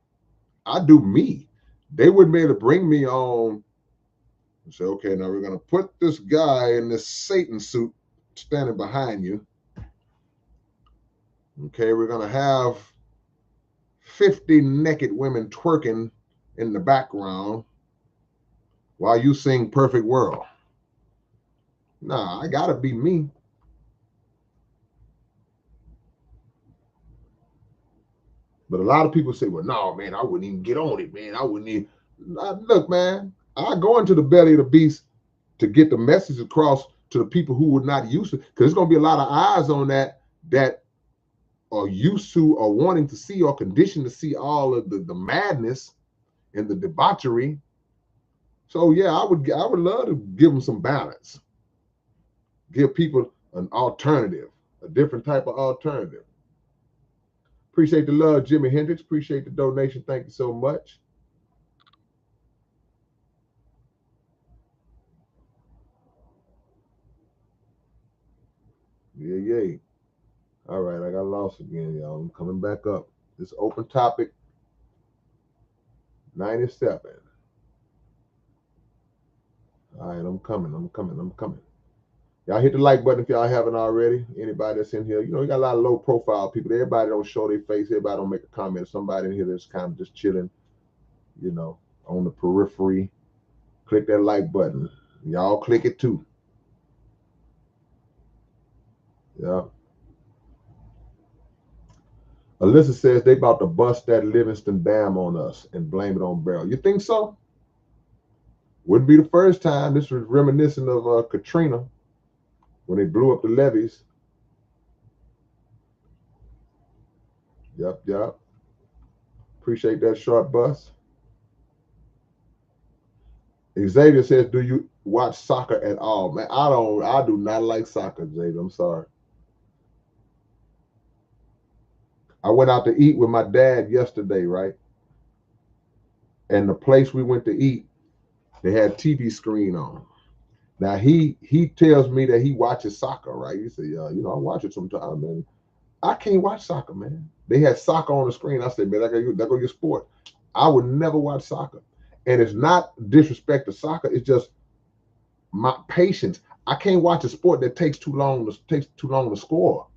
I do me. They wouldn't be able to bring me on and say, okay, now we're going to put this guy in this Satan suit standing behind you. Okay, we're going to have 50 naked women twerking in the background while you sing Perfect World. Nah, I got to be me. But a lot of people say, well, no, man, I wouldn't even get on it, man. I wouldn't even. Look, man, I go into the belly of the beast to get the message across to the people who were not used to, because there's going to be a lot of eyes on that are used to or wanting to see or conditioned to see all of the madness and the debauchery. So yeah, I would love to give them some balance, give people an alternative, a different type of alternative. Appreciate the love, Jimi Hendrix. Appreciate the donation. Thank you so much. Yeah, yeah. All right, I got lost again, y'all. I'm coming back up. This open topic 97. All right, I'm coming. I'm coming. I'm coming. Y'all hit the like button if y'all haven't already. Anybody that's in here, you know, we got a lot of low profile people. Everybody don't show their face. Everybody don't make a comment. Somebody in here that's kind of just chilling, you know, on the periphery. Click that like button. Y'all click it too. Yeah. Alyssa says they about to bust that Livingston Dam on us and blame it on Beryl. You think so? Wouldn't be the first time. This was reminiscent of Katrina when they blew up the levees. Yep, yep. Appreciate that short bus. Xavier says, "Do you watch soccer at all?" Man, I don't. I do not like soccer, Xavier. I'm sorry. I went out to eat with my dad yesterday, right? And the place we went to eat, they had TV screen on. Now he tells me that he watches soccer, right? He said, "Yeah, you know, I watch it sometimes, man. I can't watch soccer, man." They had soccer on the screen. I said, "Man, that go your sport." I would never watch soccer, and it's not disrespect to soccer. It's just my patience. I can't watch a sport that takes too long to score.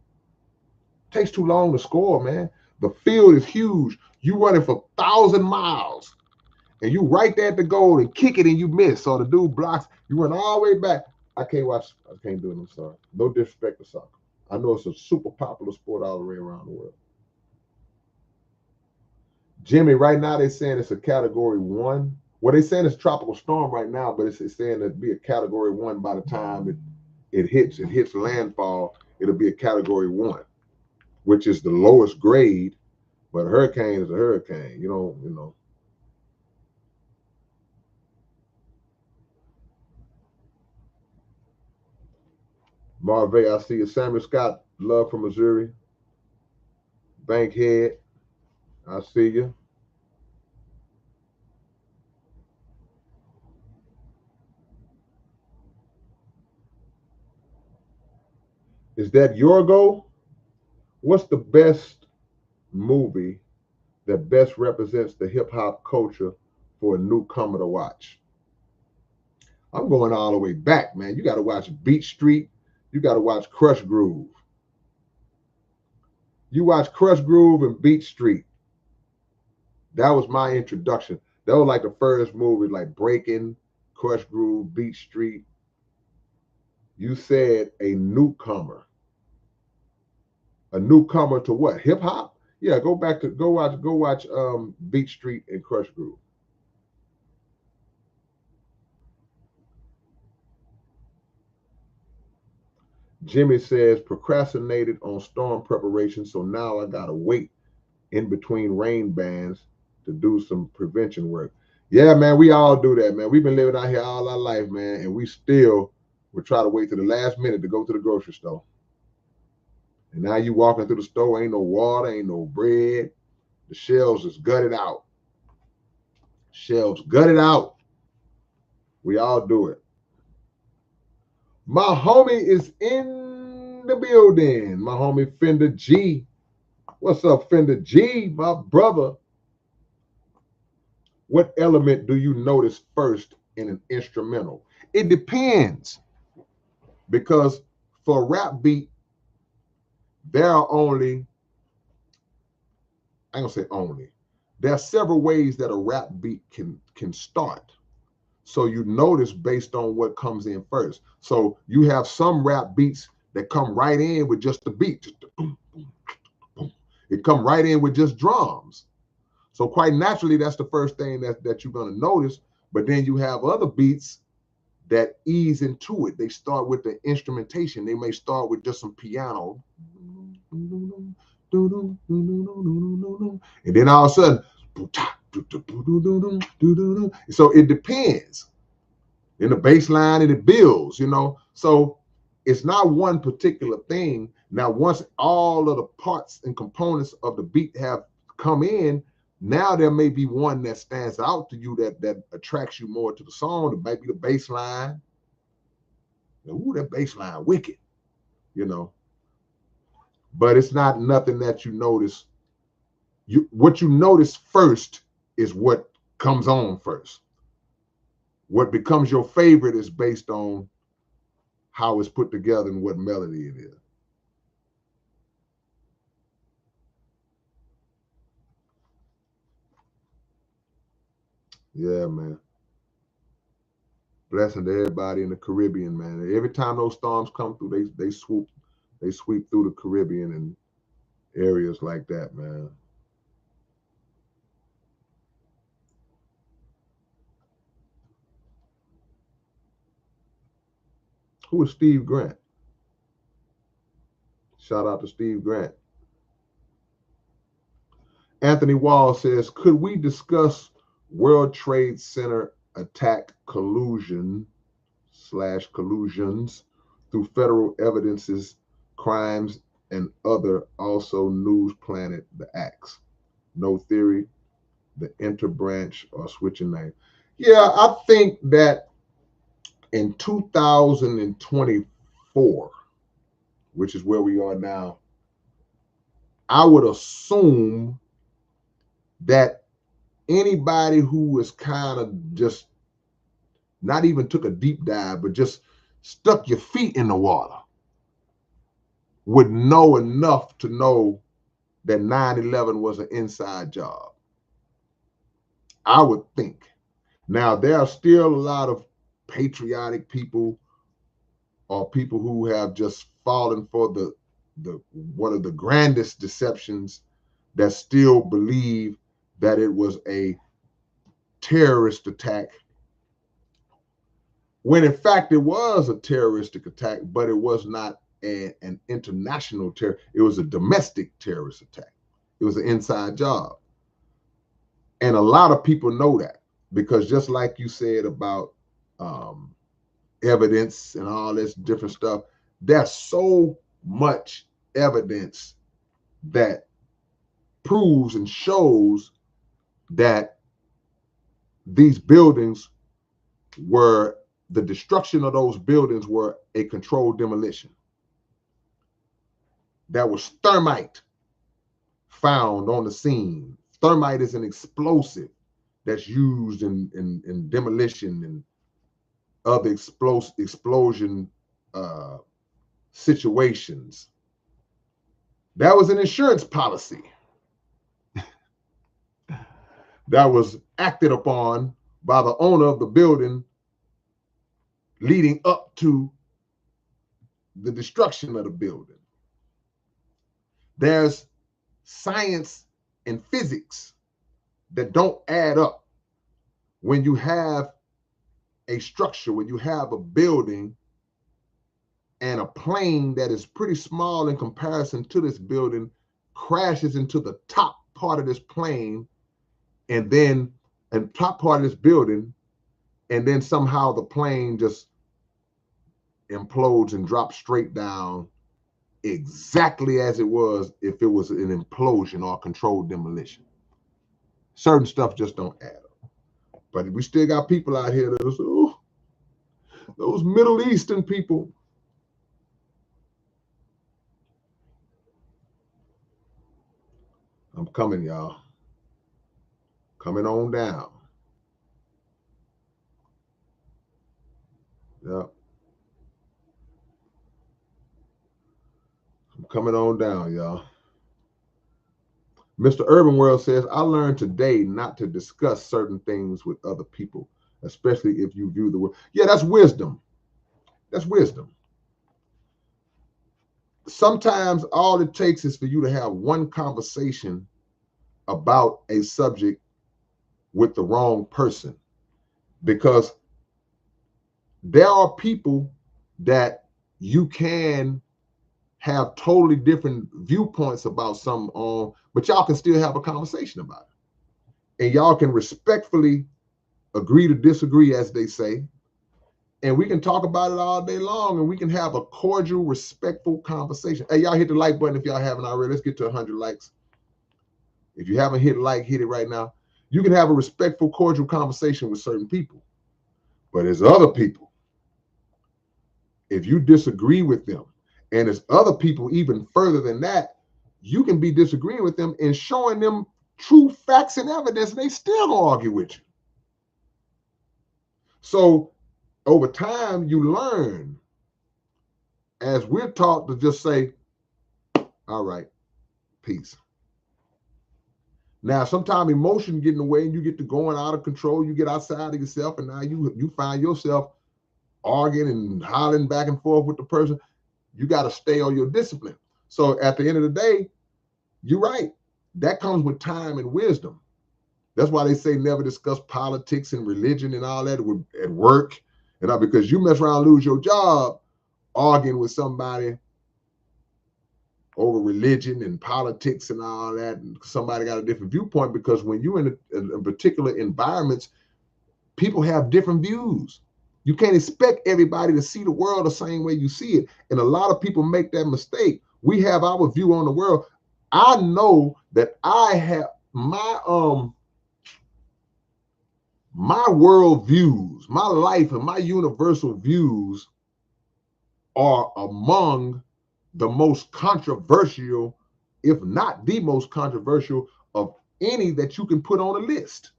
Takes too long to score, man. The field is huge. You running for 1,000 miles, and you right there at the goal and kick it and you miss, or the dude blocks. You run all the way back. I can't watch. I can't do it. I'm sorry. No disrespect to soccer. I know it's a super popular sport all the way around the world. Jimmy, right now they're saying it's a category one. Well, they're saying it's tropical storm right now, but it's saying it'll be a category one by the time it hits landfall. It'll be a category one, which is the lowest grade. But a hurricane is a hurricane. You know. Marvey, I see you. Samuel Scott, love from Missouri. Bankhead, I see you. Is that your goal? What's the best movie that best represents the hip hop culture for a newcomer to watch? I'm going all the way back, man. You got to watch Beat Street. You got to watch Crush Groove. You watch Crush Groove and Beat Street. That was my introduction. That was like the first movie, like Breaking, Crush Groove, Beat Street. You said a newcomer. A newcomer to what? Hip hop? Yeah, go watch Beat Street and Crush Groove. Jimmy says procrastinated on storm preparation, so now I gotta wait in between rain bands to do some prevention work. Yeah, man, we all do that, man. We've been living out here all our life, man, and we still would try to wait to the last minute to go to the grocery store. And now you walking through the store, ain't no water, ain't no bread. The shelves is gutted out. Shelves gutted out. We all do it. My homie is in the building. My homie Fender G. What's up, Fender G, my brother? What element do you notice first in an instrumental? It depends, because for a rap beat, there are only, I ain't gonna say only, there are several ways that a rap beat can start. So you notice based on what comes in first. So you have some rap beats that come right in with just the beat. Just the boom, boom, boom. It come right in with just drums. So quite naturally, that's the first thing that you're gonna notice. But then you have other beats that ease into it. They start with the instrumentation. They may start with just some piano. And then all of a sudden, so it depends. In the bass line and it builds. So it's not one particular thing. Now, once all of the parts and components of the beat have come in, now there may be one that stands out to you that attracts you more to the song. It might be the bass line. Ooh, that bass line wicked, you know. But it's not nothing that you notice. What you notice first is what comes on first. What becomes your favorite is based on how it's put together and what melody it is. Yeah, man. Blessing to everybody in the Caribbean, man. Every time those storms come through, they sweep through the Caribbean and areas like that, man. Who is Steve Grant? Shout out to Steve Grant. Anthony Wall says, could we discuss World Trade Center attack collusions through federal evidences, crimes, and other also news planet the acts? No theory, the interbranch, or switching name. Yeah, I think that in 2024, which is where we are now, I would assume that anybody who was kind of just not even took a deep dive, but just stuck your feet in the water would know enough to know that 9/11 was an inside job. I would think. Now, there are still a lot of patriotic people or people who have just fallen for the one of the grandest deceptions that still believe that it was a terrorist attack, when in fact it was a terroristic attack, but it was not an international terror. It was a domestic terrorist attack. It was an inside job. And a lot of people know that, because just like you said about evidence and all this different stuff, there's so much evidence that proves and shows that these buildings were, the destruction of those buildings were a controlled demolition. There was thermite found on the scene. Thermite is an explosive that's used in demolition and other explosion situations. That was an insurance policy that was acted upon by the owner of the building leading up to the destruction of the building. There's science and physics that don't add up when you have a structure, when you have a building and a plane that is pretty small in comparison to this building crashes into the top part of this plane, and then and top part of this building, and then somehow the plane just implodes and drops straight down exactly as it was if it was an implosion or controlled demolition. Certain stuff just don't add up. But we still got people out here that are, oh, those Middle Eastern people. I'm coming, y'all. Coming on down. Yep. I'm coming on down, y'all. Mr. Urban World says, I learned today not to discuss certain things with other people, especially if you view the world. Yeah, that's wisdom. That's wisdom. Sometimes all it takes is for you to have one conversation about a subject with the wrong person, because there are people that you can have totally different viewpoints about something on, but y'all can still have a conversation about it. And y'all can respectfully agree to disagree, as they say, and we can talk about it all day long, and we can have a cordial, respectful conversation. Hey, y'all hit the like button if y'all haven't already. Let's get to 100 likes. If you haven't hit like, hit it right now. You can have a respectful, cordial conversation with certain people, but there's other people, if you disagree with them, and there's other people even further than that, you can be disagreeing with them and showing them true facts and evidence, and they still gonna argue with you. So over time, you learn as we're taught to just say, all right, peace. Now, sometimes emotion get in the way and you get to going out of control. You get outside of yourself, and now you find yourself arguing and hollering back and forth with the person. You got to stay on your discipline. So at the end of the day, you're right. That comes with time and wisdom. That's why they say never discuss politics and religion and all that at work. And because you mess around, lose your job arguing with somebody over religion and politics and all that, and somebody got a different viewpoint, because when you're in particular environments, people have different views. You can't expect everybody to see the world the same way you see it. And a lot of people make that mistake. We have our view on the world. I know that I have my world views, my life and my universal views are among the most controversial, if not the most controversial, of any that you can put on a list.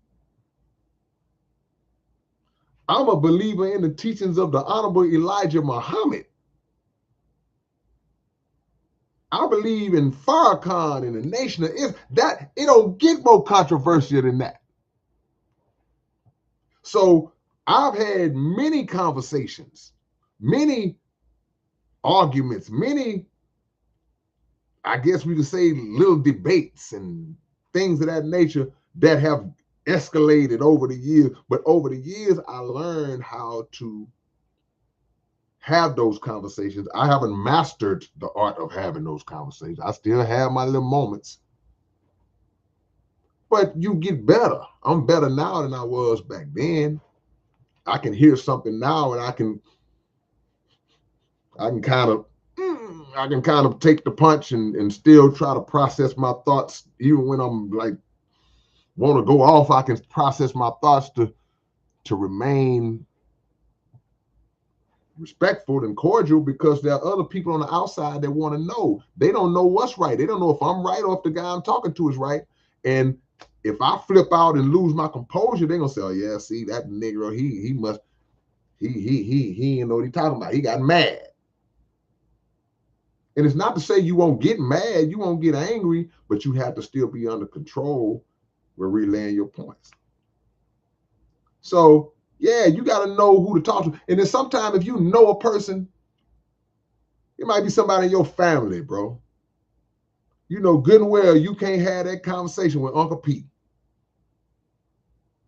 I'm a believer in the teachings of the Honorable Elijah Muhammad. I believe in Farrakhan and the Nation of Islam. That it don't get more controversial than that. So I've had many conversations, many arguments, many, I guess we could say, little debates and things of that nature that have escalated over the years. But over the years, I learned how to have those conversations. I haven't mastered the art of having those conversations. I still have my little moments, but you get better. I'm better now than I was back then. I can hear something now, and I can kind of take the punch and still try to process my thoughts. Even when I'm like want to go off, I can process my thoughts to remain respectful and cordial, because there are other people on the outside that want to know. They don't know what's right. They don't know if I'm right or if the guy I'm talking to is right. And if I flip out and lose my composure, they're gonna say, "Oh yeah, see that nigga, he must he didn't know what he talking about. He got mad." And it's not to say you won't get mad, you won't get angry, but you have to still be under control with relaying your points. So yeah, you got to know who to talk to. And then sometimes if you know a person, it might be somebody in your family, bro. You know good and well you can't have that conversation with Uncle Pete,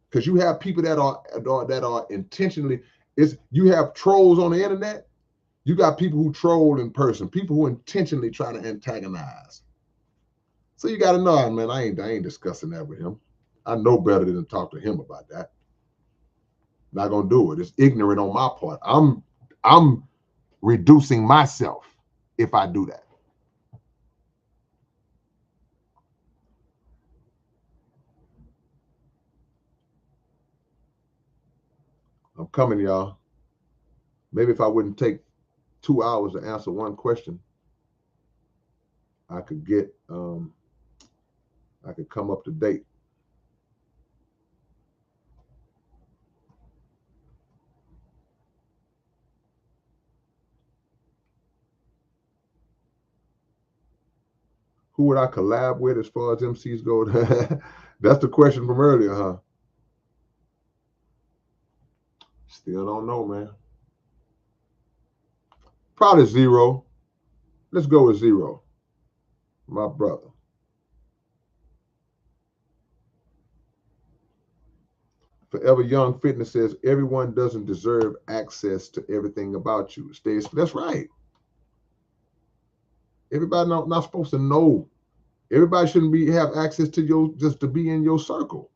because you have people that are intentionally. You have trolls on the internet. You got people who troll in person, people who intentionally try to antagonize. So you got to know, man, I ain't discussing that with him. I know better than to talk to him about that. Not gonna do it. It's ignorant on my part. I'm reducing myself if I do that. I'm coming, y'all. Maybe if I wouldn't take 2 hours to answer one question, I could get I could come up to date. Who would I collab with as far as MCs go? That's the question from earlier, huh? Still don't know, man. Probably Zero. Let's go with Zero, my brother. Forever Young Fitness says everyone doesn't deserve access to everything about you. That's right. Everybody not supposed to know. Everybody shouldn't have access to your, just to be in your circle.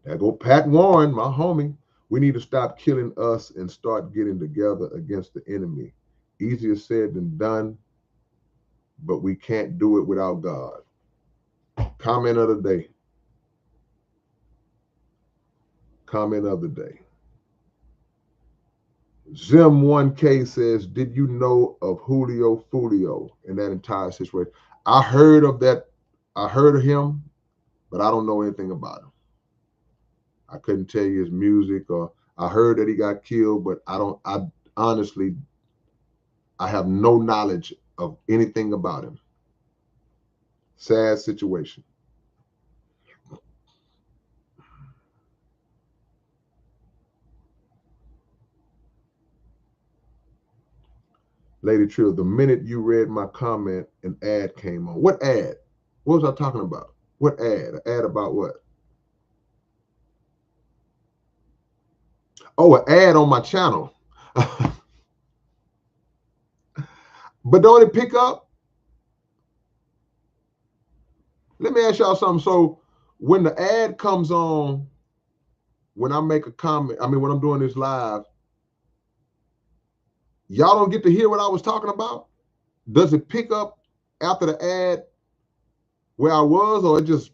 There go Pat Warren, my homie. We need to stop killing us and start getting together against the enemy. Easier said than done, but we can't do it without God. Comment of the day. Comment of the day. Zim1K says, did you know of Julio Fulio and that entire situation? I heard of that. I heard of him, but I don't know anything about him. I couldn't tell you his music, or I heard that he got killed, but I honestly, I have no knowledge of anything about him. Sad situation. Lady Trill, the minute you read my comment, an ad came on. What ad? What was I talking about? What ad? An ad about what? Oh, an ad on my channel. But don't it pick up? Let me ask y'all something. So when the ad comes on, when I make a comment, I mean, when I'm doing this live, y'all don't get to hear what I was talking about? Does it pick up after the ad where I was, or it just,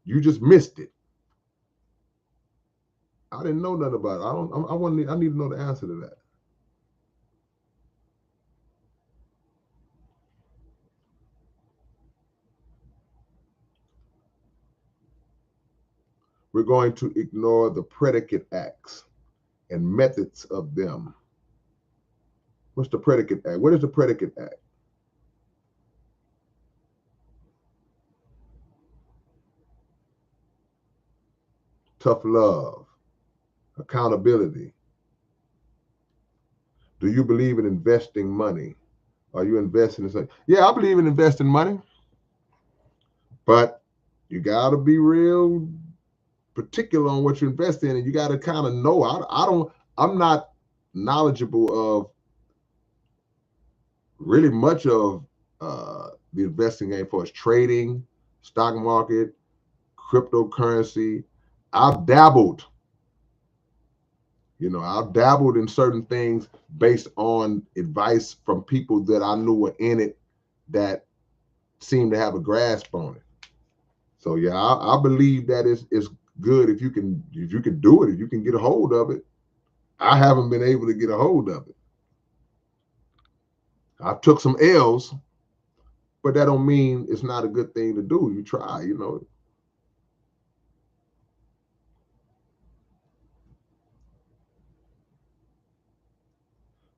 you just missed it? I didn't know nothing about it. I need to know the answer to that. We're going to ignore the predicate acts and methods of them. What's the predicate act? What is the predicate act? Tough love, accountability. Do you believe in investing money? Are you investing in something? Yeah, I believe in investing money, but you got to be real particular on what you invest in, and you got to kind of know. I'm not knowledgeable of really much of the investing game for us trading, stock market, cryptocurrency. I've dabbled, I've dabbled in certain things based on advice from people that I knew were in it that seem to have a grasp on it. So yeah, I believe that it's good if you can do it, if you can get a hold of it. I haven't been able to get a hold of it. I took some L's, but that don't mean it's not a good thing to do. You try.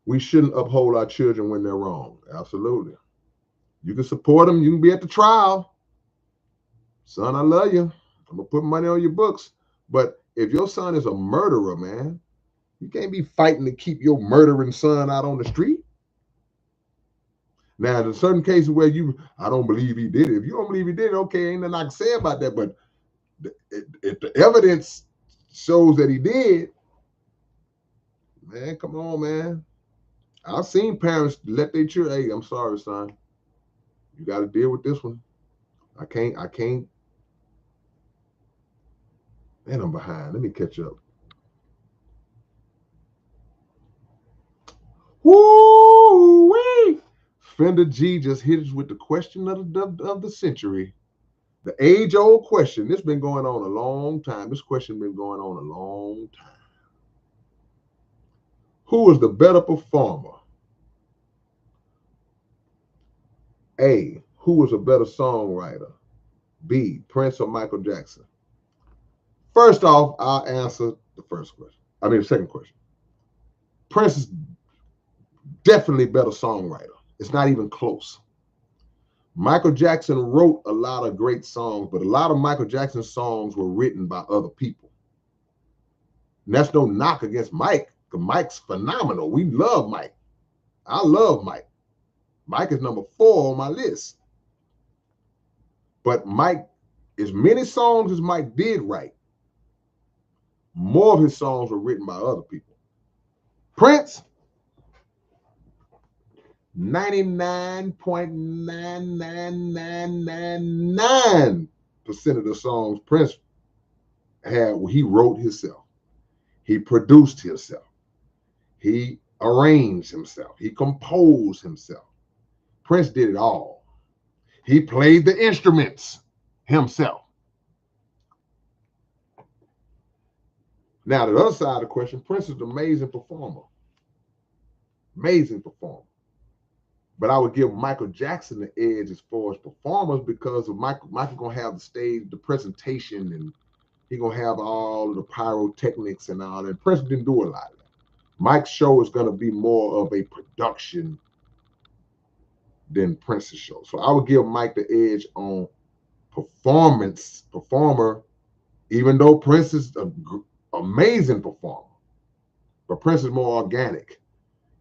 We shouldn't uphold our children when they're wrong. Absolutely. You can support them. You can be at the trial. Son, I love you. I'm gonna put money on your books. But if your son is a murderer, man, you can't be fighting to keep your murdering son out on the street. Now, there's certain cases where I don't believe he did it. If you don't believe he did it, okay, ain't nothing I can say about that. But if the evidence shows that he did, man, come on, man. I've seen parents let their children, hey, I'm sorry, son. You got to deal with this one. I can't. Man, I'm behind. Let me catch up. Woo-wee! Fender G just hit us with the question of the century. The age-old question. This been going on a long time. This question been going on a long time. Who is the better performer? A, who was a better songwriter? B, Prince or Michael Jackson? First off, I'll answer the first question. I mean, the second question. Prince is definitely better songwriter. It's not even close. Michael Jackson wrote a lot of great songs, but a lot of Michael Jackson's songs were written by other people. And that's no knock against Mike, because Mike's phenomenal. We love Mike. I love Mike. Mike is number 4 on my list. But Mike, as many songs as Mike did write, more of his songs were written by other people. Prince, 99.99999% of the songs Prince had, he wrote himself. He produced himself. He arranged himself. He composed himself. Prince did it all. He played the instruments himself. Now, the other side of the question, Prince is an amazing performer. Amazing performer. But I would give Michael Jackson the edge as far as performers, because of Michael gonna have the stage, the presentation, and He gonna have all the pyrotechnics and all that. Prince didn't do a lot of that. Mike's show is gonna be more of a production than Prince's show. So I would give Mike the edge on performer, even though Prince is an amazing performer. But Prince is more organic.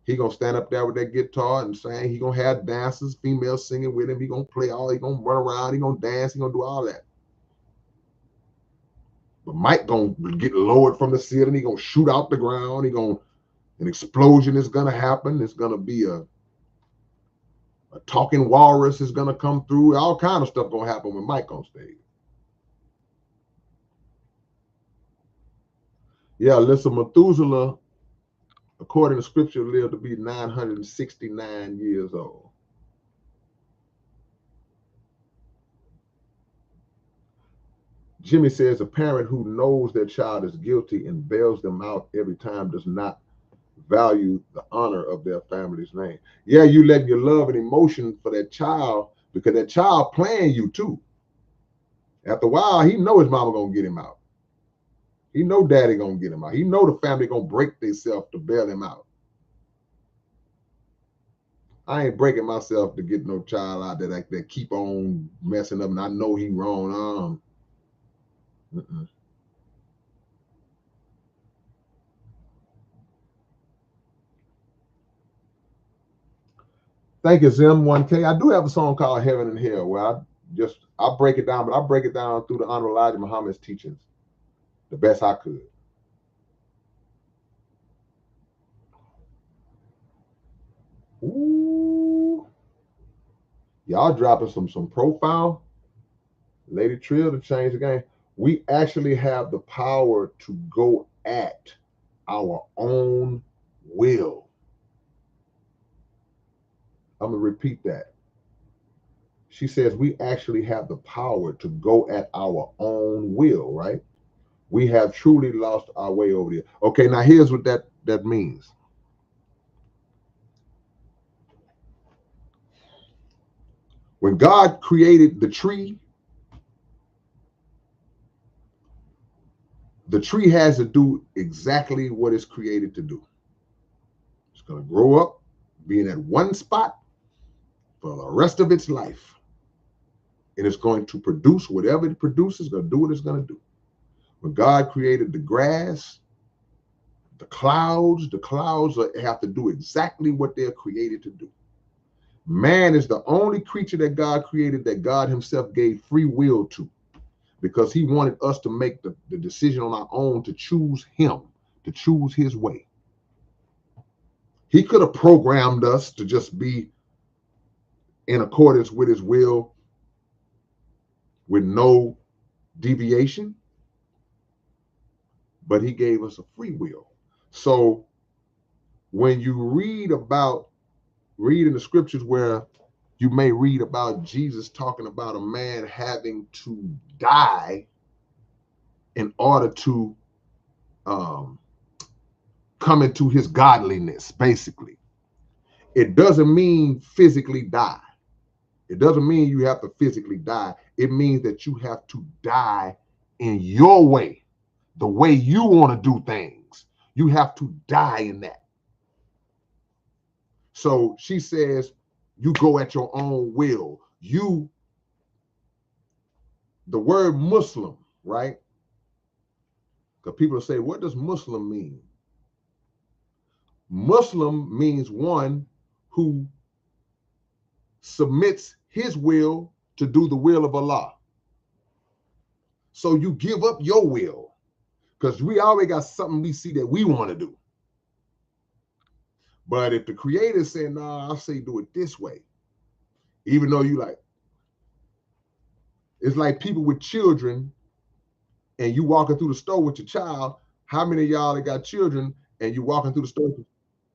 He gonna stand up there with that guitar and sing. He gonna have dancers, females singing with him. He gonna play all. He gonna run around. He gonna dance. He gonna do all that. But Mike gonna get lowered from the ceiling. He gonna shoot out the ground. An explosion is gonna happen. It's gonna be a talking walrus is gonna come through. All kind of stuff gonna happen with Mike on stage. Yeah, listen, Methuselah, according to scripture, lived to be 969 years old. Jimmy says a parent who knows their child is guilty and bails them out every time does not value the honor of their family's name. Yeah, you let your love and emotion for that child because that child playing you too. After a while, he know his mama gonna get him out. He know daddy gonna get him out. He know the family gonna break themselves to bail him out. I ain't breaking myself to get no child out there that keep on messing up and I know he wrong. Thank you, Zim1K. I do have a song called Heaven and Hell where I break it down, but I break it down through the Honorable Elijah Muhammad's teachings the best I could. Ooh. Y'all dropping some profound. Lady Trill to change the game. We actually have the power to go at our own will. I'm going to repeat that. She says we actually have the power to go at our own will, right? We have truly lost our way over there. Okay, now here's what that means. When God created the tree has to do exactly what it's created to do. It's going to grow up, be in that one spot for the rest of its life. And it's going to produce whatever it produces, going to do what it's going to do. When God created the grass, the clouds have to do exactly what they're created to do. Man is the only creature that God created that God himself gave free will to, because he wanted us to make the decision on our own to choose him, to choose his way. He could have programmed us to just be in accordance with his will with no deviation, but he gave us a free will. So when you read in the scriptures where you may read about Jesus talking about a man having to die in order to come into his godliness, basically. It doesn't mean physically die. It doesn't mean you have to physically die. It means that you have to die in your way, the way you want to do things. You have to die in that. So she says, you go at your own will. The word Muslim, right? Because people say, what does Muslim mean? Muslim means one who submits his will to do the will of Allah. So you give up your will, because we always got something we see that we want to do. But if the creator said, nah, I say do it this way, even though you like, it's like people with children and you walking through the store with your child. How many of y'all that got children and you walking through the store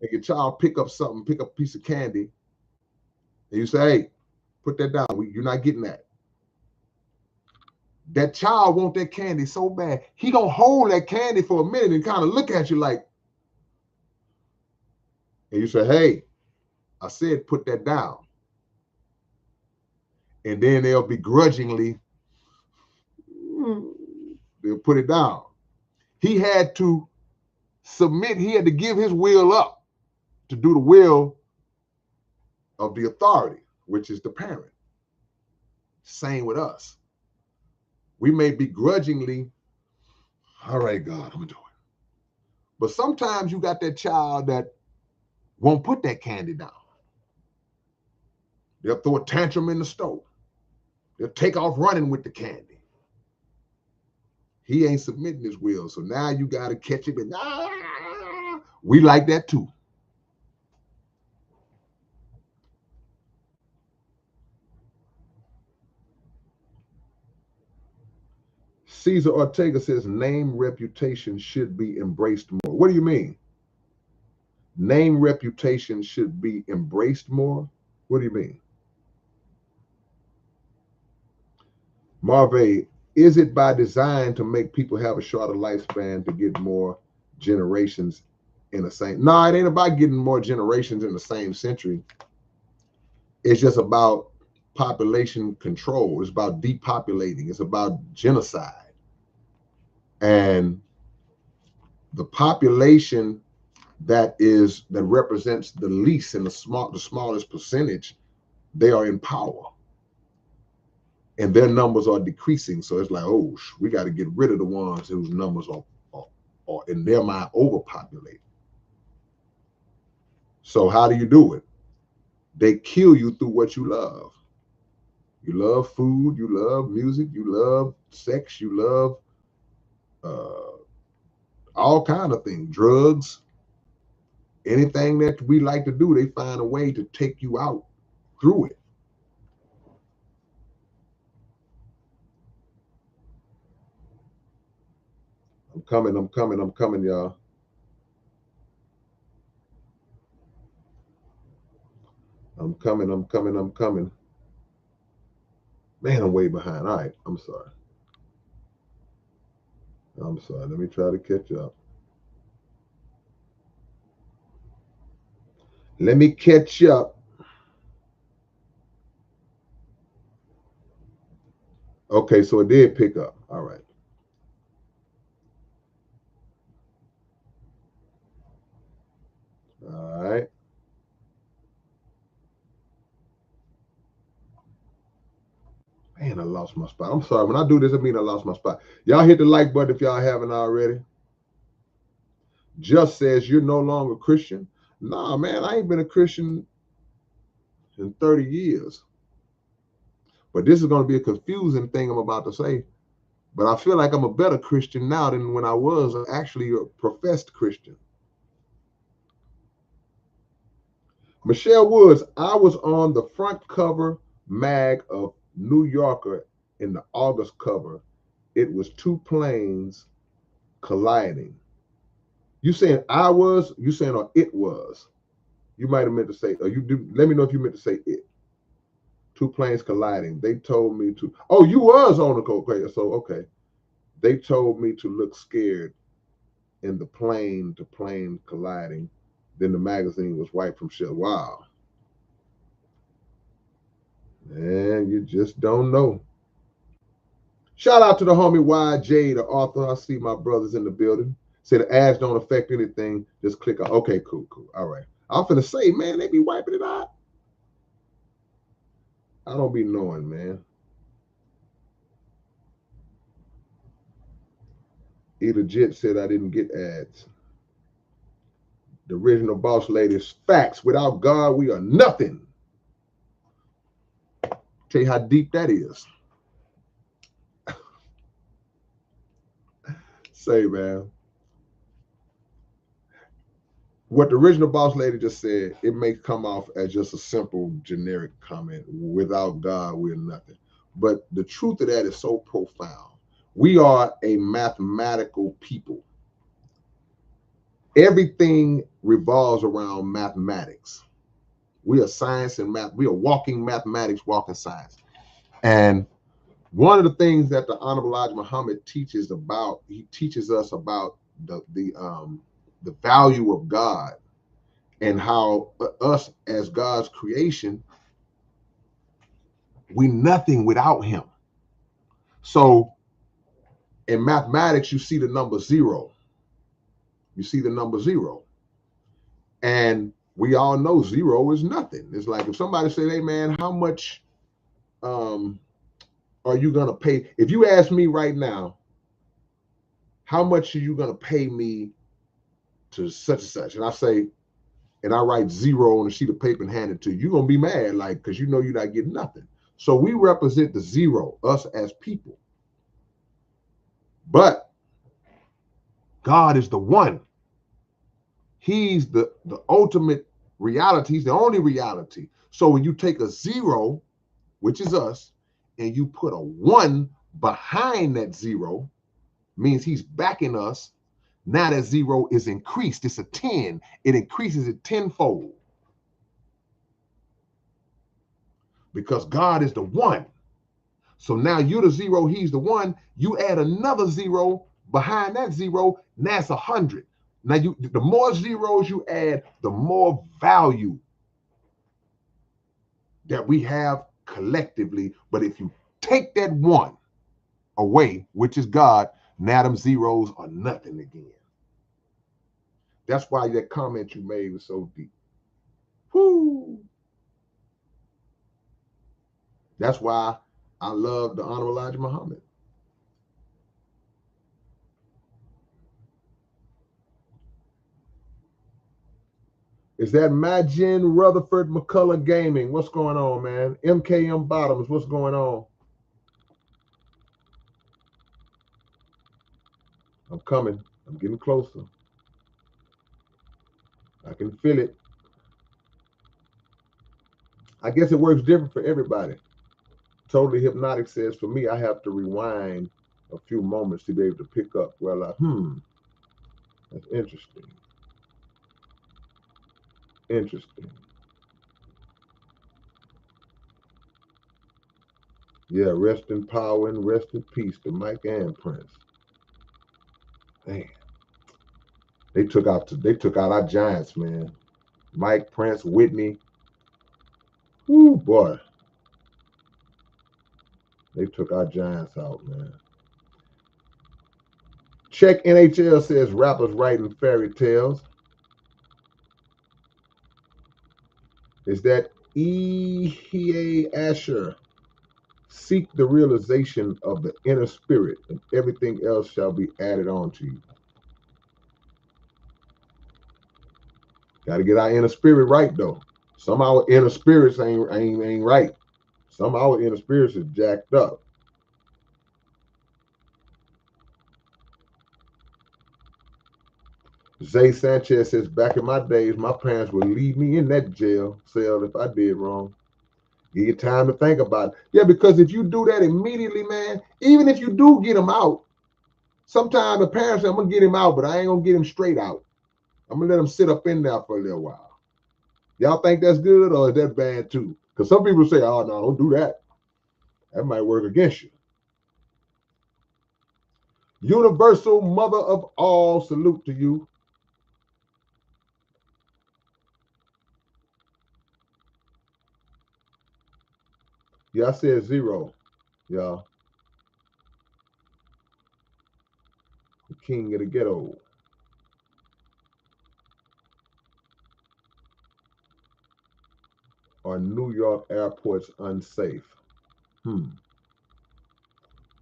and your child pick up a piece of candy, and you say, hey, put that down. You're not getting that. That child want that candy so bad. He gonna hold that candy for a minute and kind of look at you like, and you say, hey, I said put that down. And then they'll begrudgingly, they'll put it down. He had to submit, he had to give his will up to do the will of the authority, which is the parent. Same with us. We may begrudgingly, all right, God, I'm gonna do it. But sometimes you got that child that won't put that candy down. They'll throw a tantrum in the stove. They'll take off running with the candy. He ain't submitting his will. So now you got to catch him. And we like that too. Cesar Ortega says name reputation should be embraced more. What do you mean? Name reputation should be embraced more? What do you mean? Marve, is it by design to make people have a shorter lifespan to get more generations in the same? No, it ain't about getting more generations in the same century. It's just about population control. It's about depopulating. It's about genocide. And the population that represents the least and the smallest percentage, they are in power. And their numbers are decreasing. So it's like, oh, we got to get rid of the ones whose numbers are in their mind overpopulated. So how do you do it? They kill you through what you love. You love food, you love music, you love sex, you love all kind of things, drugs, anything that we like to do, they find a way to take you out through it. I'm coming, y'all. I'm coming. Man, I'm way behind. All right, I'm sorry. Let me try to catch up. Let me catch up. Okay, so it did pick up. All right. All right. Man, I lost my spot. I'm sorry. When I do this, I mean I lost my spot. Y'all hit the like button if y'all haven't already. Just says you're no longer Christian. Nah, man, I ain't been a Christian in 30 years. But this is going to be a confusing thing I'm about to say. But I feel like I'm a better Christian now than when I was actually a professed Christian. Michelle Woods, I was on the front cover mag of New Yorker in the August cover. It was two planes colliding. You saying I was? You saying or it was? You might have meant to say, or you do. Let me know if you meant to say it. Two planes colliding. They told me to. Oh, you was on the okay. So okay. They told me to look scared in the plane to plane colliding. Then the magazine was wiped from shit. Wow. Man, you just don't know. Shout out to the homie YJ, the author. I see my brothers in the building. Say the ads don't affect anything. Just click on. Okay, cool. All right. I'm finna say, man, they be wiping it out. I don't be knowing, man. E legit said I didn't get ads. The original boss lady's facts. Without God, we are nothing. Tell you how deep that is. Say, man. What the original boss lady just said, it may come off as just a simple generic comment. Without God, we're nothing. But the truth of that is so profound. We are a mathematical people. Everything revolves around mathematics. We are science and math. We are walking mathematics, walking science. And one of the things that the Honorable Elijah Muhammad teaches about, he teaches us about the value of God and how us as God's creation, we nothing without him. So In mathematics, you see the number zero. You see the number zero. And we all know zero is nothing. It's like if somebody said, hey man, how much are you gonna pay? If you ask me right now, how much are you gonna pay me to such and such? And I say, and I write zero on a sheet of paper and hand it to you, you're gonna be mad, like, because you know you're not getting nothing. So we represent the zero, us as people. But God is the one. He's the ultimate reality. He's the only reality. So when you take a zero, which is us, and you put a one behind that zero, means he's backing us. Now that zero is increased. It's a 10. It increases it tenfold. Because God is the one. So now you're the zero, he's the one. You add another zero behind that zero, now it's 100. Now the more zeros you add, the more value that we have collectively. But if you take that one away, which is God, now them zeros are nothing again. That's why that comment you made was so deep. Whoo! That's why I love the Honorable Elijah Muhammad. Is that Majin Rutherford McCullough Gaming? What's going on, man? MKM Bottoms, what's going on? I'm coming. I'm getting closer. I can feel it. I guess it works different for everybody. Totally Hypnotic says, for me, I have to rewind a few moments to be able to pick up. Well, that's interesting. Interesting. Yeah, rest in power and rest in peace to Mike and Prince. Man, they took out our giants, man. Mike, Prince, Whitney. Woo, boy. They took our giants out, man. Check NHL says rappers writing fairy tales. Is that E.H.A. Asher? Seek the realization of the inner spirit, and everything else shall be added on to you. Got to get our inner spirit right, though. Some of our inner spirits ain't right. Some of our inner spirits is jacked up. Zay Sanchez says, back in my days, my parents would leave me in that jail cell if I did wrong. Give you time to think about it. Yeah, because if you do that immediately, man, even if you do get them out, sometimes the parents say, I'm going to get him out, but I ain't going to get him straight out. I'm going to let him sit up in there for a little while. Y'all think that's good or is that bad too? Because some people say, oh, no, don't do that. That might work against you. Universal mother of all, salute to you. Yeah, I said zero, y'all. The king of the ghetto. Are New York airports unsafe?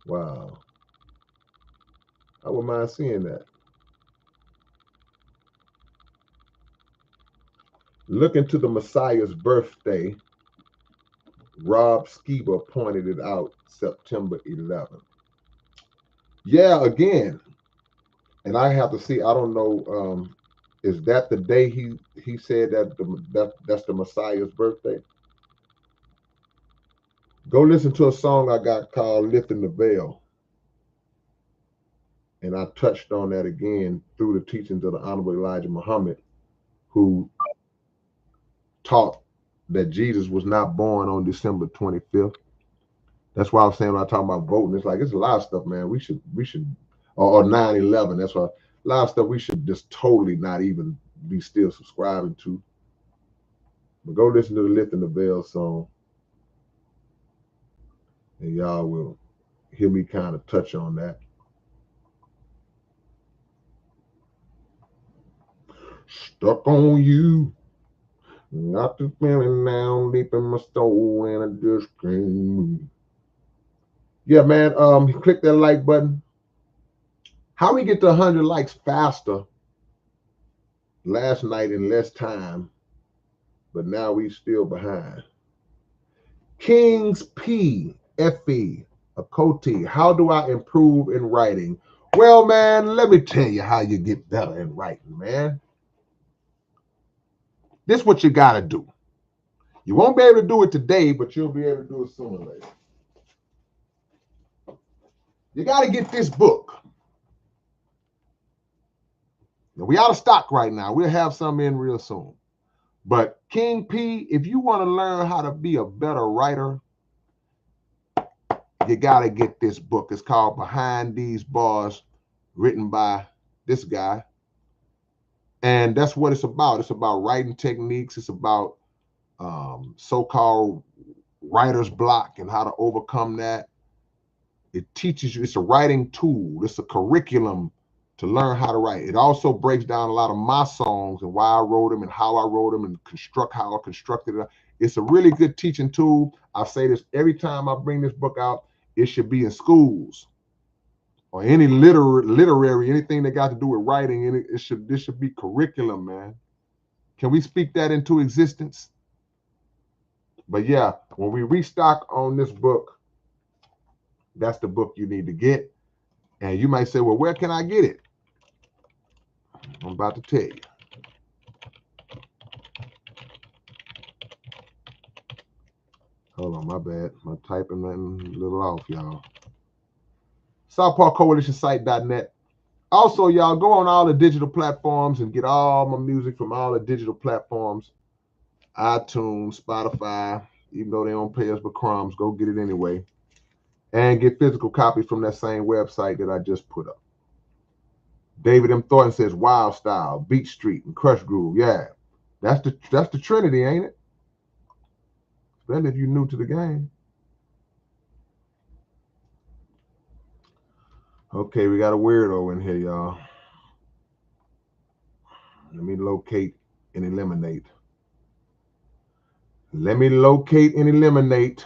Wow. I wouldn't mind seeing that. Looking to the Messiah's birthday, Rob Skiba pointed it out September 11th. Yeah, again, and I have to see. I don't know. Is that the day he said that's the Messiah's birthday? Go listen to a song I got called "Lifting the Veil," and I touched on that again through the teachings of the Honorable Elijah Muhammad, who taught that Jesus was not born on December 25th. That's why I was saying when I talk about voting, it's like it's a lot of stuff, man. We should or 9/11. That's why a lot of stuff we should just totally not even be still subscribing to. But go listen to the Lifting the Veil song, and y'all will hear me kind of touch on that. Stuck on you. Got this feeling down deep in my soul and I just can't move. Yeah, man. Click that like button. How we get to 100 likes faster last night in less time, but now we still behind. Kings P. F.E. a Coty. How do I improve in writing? Well, man, let me tell you how you get better in writing, man. This is what you got to do. You won't be able to do it today, but you'll be able to do it sooner or later. You got to get this book. Now, we out of stock right now. We'll have some in real soon. But King P, if you want to learn how to be a better writer, you got to get this book. It's called Behind These Bars, written by this guy. And that's what it's about. It's about writing techniques. It's about so-called writer's block and how to overcome that. It teaches you, it's a writing tool. It's a curriculum to learn how to write. It also breaks down a lot of my songs and why I wrote them and how I wrote them and how I constructed it. It's a really good teaching tool. I say this every time I bring this book out. It should be in schools or any literary, anything that got to do with writing. This should be curriculum, man. Can we speak that into existence? But yeah, when we restock on this book, that's the book you need to get. And you might say, well, where can I get it? I'm about to tell you. Hold on, my bad. My typing went a little off, y'all. SouthParkCoalitionSite.net. Also, y'all, go on all the digital platforms and get all my music from all the digital platforms. iTunes, Spotify, even though they don't pay us but crumbs, go get it anyway. And get physical copies from that same website that I just put up. David M. Thornton says Wild Style, Beat Street, and Crush Groove. Yeah, that's the Trinity, ain't it? Especially if you're new to the game. Okay, we got a weirdo in here, y'all. Let me locate and eliminate. Let me locate and eliminate.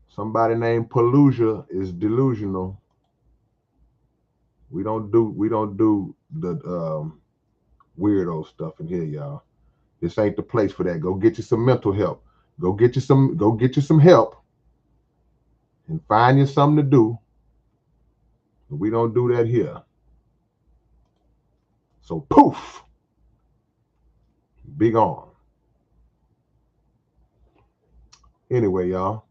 Somebody named Pelusia is delusional. We don't do the weirdo stuff in here, y'all. This ain't the place for that. Go get you some mental help. Go get you some help and find you something to do. We don't do that here. So poof, be gone. Anyway, y'all.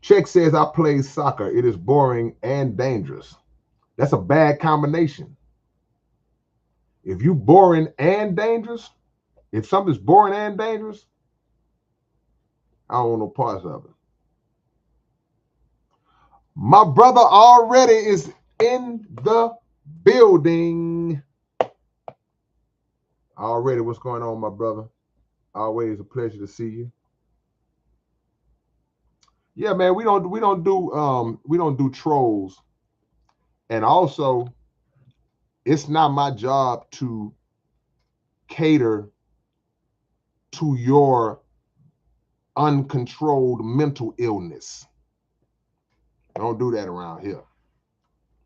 Check says I play soccer. It is boring and dangerous. That's a bad combination. If you boring and dangerous, if something's boring and dangerous, I don't want no parts of it. My brother already is in the building. Already, what's going on, my brother? Always a pleasure to see you. Yeah, man, we don't do trolls. And also, it's not my job to cater to your uncontrolled mental illness. Don't do that around here.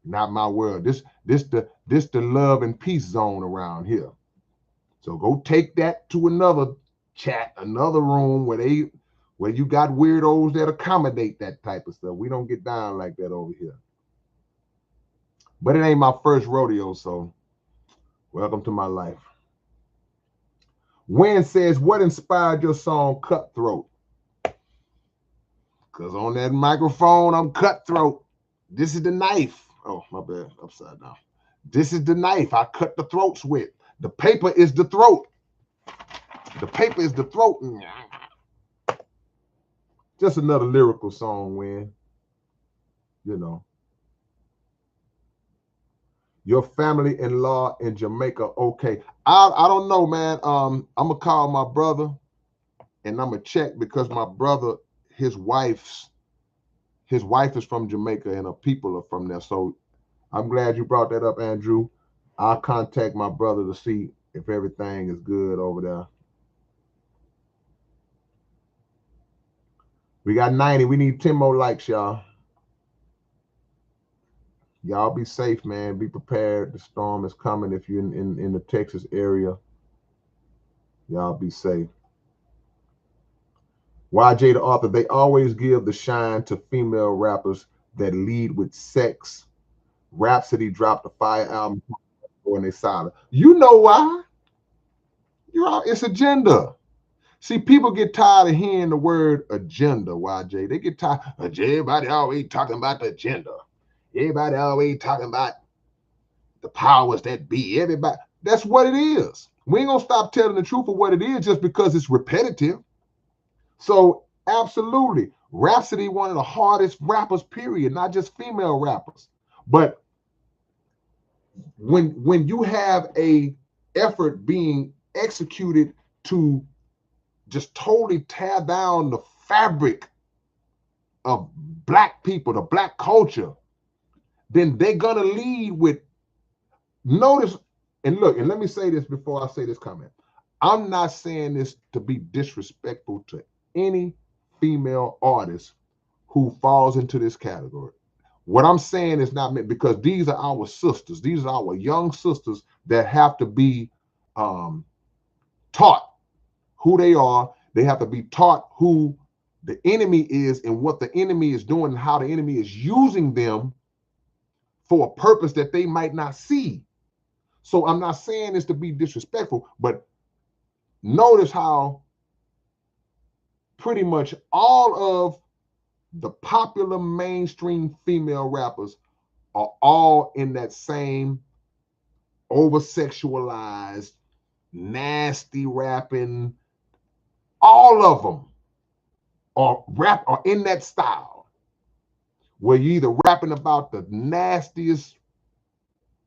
Not my world. This the love and peace zone around here. So go take that to another chat, another room where you got weirdos that accommodate that type of stuff. We don't get down like that over here. But it ain't my first rodeo, so welcome to my life. Wynn says, what inspired your song Cutthroat? Because on that microphone, I'm cutthroat. This is the knife. Oh, my bad. Upside down. This is the knife I cut the throats with. The paper is the throat. The paper is the throat. Just another lyrical song, Wynn. You know. Your family-in-law in Jamaica, okay. I don't know, man. I'm gonna call my brother and I'm gonna check because my brother, his wife is from Jamaica and her people are from there. So I'm glad you brought that up, Andrew. I'll contact my brother to see if everything is good over there. We got 90. We need 10 more likes, y'all. Y'all be safe, man. Be prepared. The storm is coming. If you're in the Texas area, y'all be safe. YJ, the author, they always give the shine to female rappers that lead with sex. Rhapsody dropped the Fire album when they silent. You know why? It's agenda. See, people get tired of hearing the word agenda, YJ. They get tired. Everybody always talking about the agenda. Everybody always talking about the powers that be. Everybody. That's what it is. We ain't gonna stop telling the truth of what it is just because it's repetitive. So absolutely, Rhapsody, one of the hardest rappers, period, not just female rappers. But when you have a effort being executed to just totally tear down the fabric of black people, the black culture, then they're gonna lead with notice. And look, and let me say this before I say this comment. I'm not saying this to be disrespectful to any female artist who falls into this category. What I'm saying is not meant because these are our sisters. These are our young sisters that have to be taught who they are. They have to be taught who the enemy is and what the enemy is doing and how the enemy is using them for a purpose that they might not see. So I'm not saying this to be disrespectful, but notice how pretty much all of the popular mainstream female rappers are all in that same over-sexualized, nasty rapping. All of them are in that style where you're either rapping about the nastiest,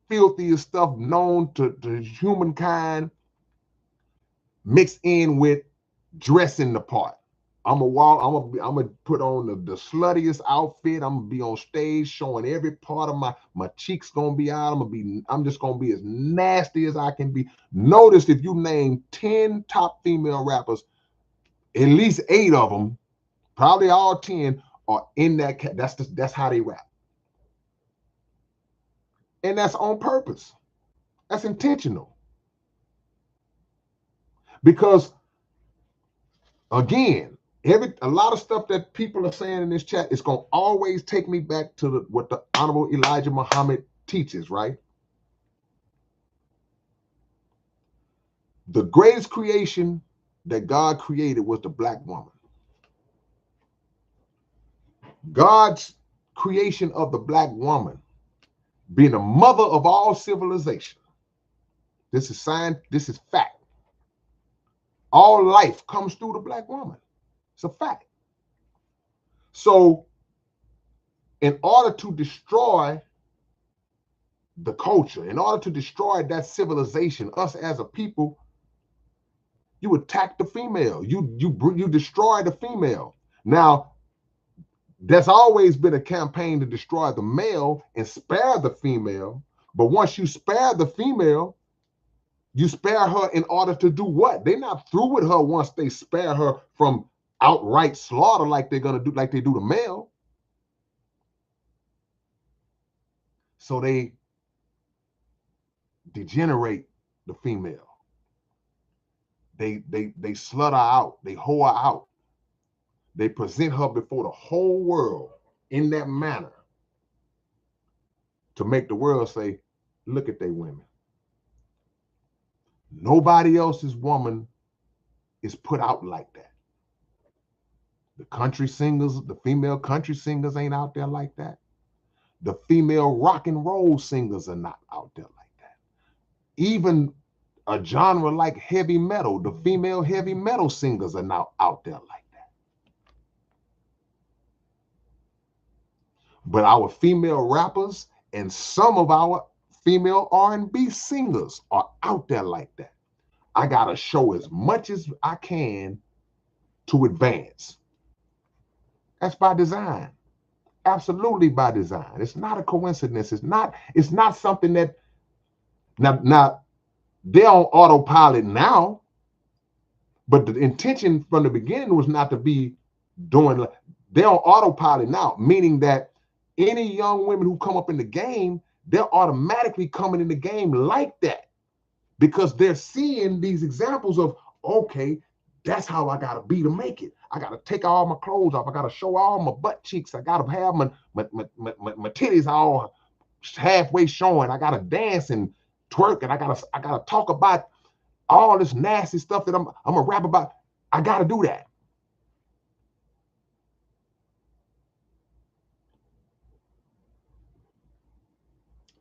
filthiest stuff known to humankind, mixed in with dressing the part. I'm gonna put on the sluttiest outfit. I'm gonna be on stage showing every part of my cheeks gonna be out. I'm just gonna be as nasty as I can be. Notice if you name 10 top female rappers, at least 8 of them, probably all 10, are in that. That's how they rap, and that's on purpose. That's intentional because again, a lot of stuff that people are saying in this chat is going to always take me back to what the Honorable Elijah Muhammad teaches, right? The greatest creation that God created was the black woman. God's creation of the black woman being the mother of all civilization. This is science, this is fact. All life comes through the black woman. It's a fact. So in order to destroy the culture, in order to destroy that civilization, us as a people, you attack the female. You destroy the female. Now, there's always been a campaign to destroy the male and spare the female. But once you spare the female, you spare her in order to do what? They're not through with her once they spare her from outright slaughter like they're gonna do, like they do the male. So they degenerate the female. They slut her out. They whore her out. They present her before the whole world in that manner to make the world say, look at they women. Nobody else's woman is put out like that. The country singers, the female country singers ain't out there like that. The female rock and roll singers are not out there like that. Even a genre like heavy metal, the female heavy metal singers are not out there like that. But our female rappers and some of our female R&B singers are out there like that. I gotta show as much as I can to advance. That's by design. absolutely by design. It's not a coincidence. It's not something that now they're on autopilot now, but the intention from the beginning was not to be doing. They're on autopilot now, meaning that any young women who come up in the game, they're automatically coming in the game like that because they're seeing these examples of, okay, that's how I gotta be to make it. I gotta take all my clothes off. I gotta show all my butt cheeks. I gotta have my titties all halfway showing. I gotta dance and twerk, and I gotta talk about all this nasty stuff that I'm gonna rap about. I gotta do that.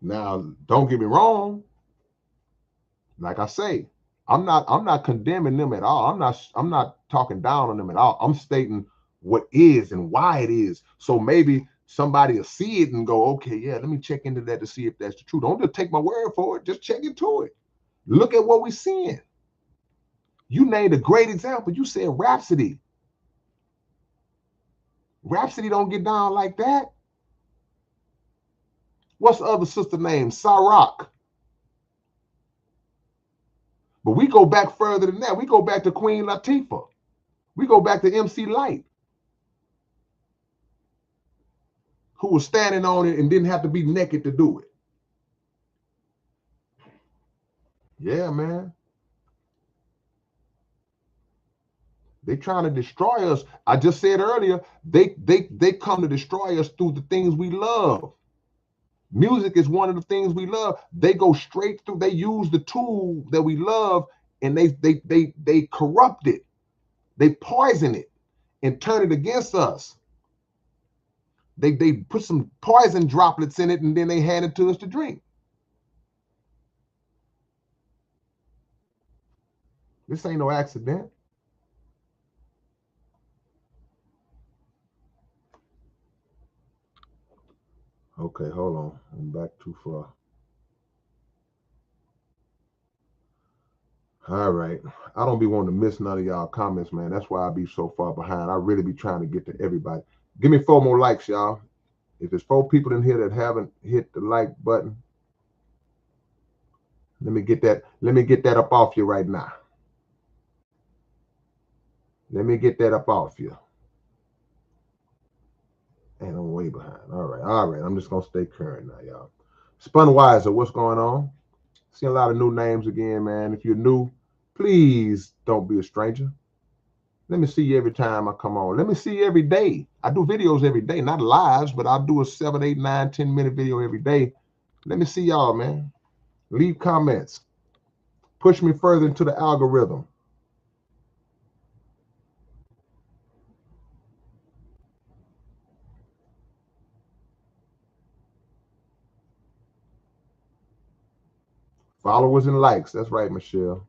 Now, don't get me wrong. Like I say, I'm not condemning them at all. I'm not talking down on them at all. I'm stating what is and why it is. So maybe somebody will see it and go, okay, yeah, let me check into that to see if that's the truth. Don't just take my word for it. Just check into it. Look at what we're seeing. You named a great example. You said Rhapsody. Rhapsody don't get down like that. What's the other sister name? Sarak. But we go back further than that. We go back to Queen Latifah. We go back to MC Light, who was standing on it and didn't have to be naked to do it. Yeah, man. They trying to destroy us. I just said earlier, they come to destroy us through the things we love. Music is one of the things we love. They go straight through. They use the tool that we love, and they corrupt it. They poison it and turn it against us. They put some poison droplets in it, and then they hand it to us to drink. This ain't no accident. Okay, hold on. I'm back too far. All right. I don't be wanting to miss none of y'all comments, man. That's why I be so far behind. I really be trying to get to everybody. Give me 4 more likes, y'all. If there's 4 people in here that haven't hit the like button, let me get that. Let me get that up off you right now. Let me get that up off you. And I'm way behind. All right. All right. I'm just gonna stay current now, y'all. Spunwiser, what's going on? See a lot of new names again, man. If you're new, please don't be a stranger. Let me see you every time I come on. Let me see you every day. I do videos every day, not lives, but I'll do a 7, 8, 9, 10-minute video every day. Let me see y'all, man. Leave comments. Push me further into the algorithm. Followers and likes. That's right, Michelle.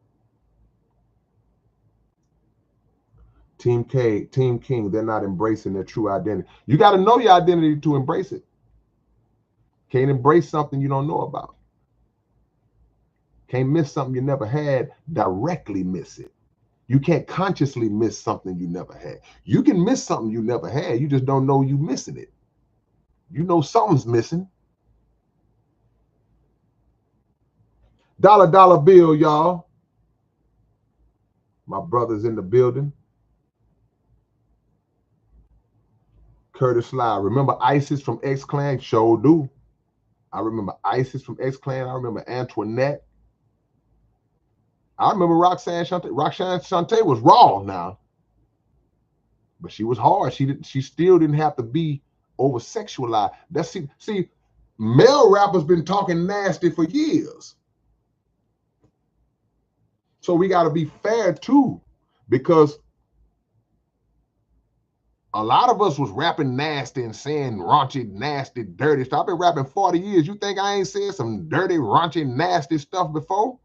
Team K, Team King, they're not embracing their true identity. You got to know your identity to embrace it. Can't embrace something you don't know about. Can't miss something you never had, directly miss it. You can't consciously miss something you never had. You can miss something you never had. You just don't know you missing it. You know something's missing. Dollar bill, y'all. My brother's in the building. Curtis Sly. Remember Isis from X Clan? Sure do. I remember Isis from X Clan. I remember Antoinette. I remember Roxanne Shante. Roxanne Shante was raw now, but she was hard. She still didn't have to be over sexualized. That's see, male rappers been talking nasty for years. So we got to be fair too, because a lot of us was rapping nasty and saying raunchy, nasty, dirty stuff. I've been rapping 40 years. You think I ain't said some dirty, raunchy, nasty stuff before?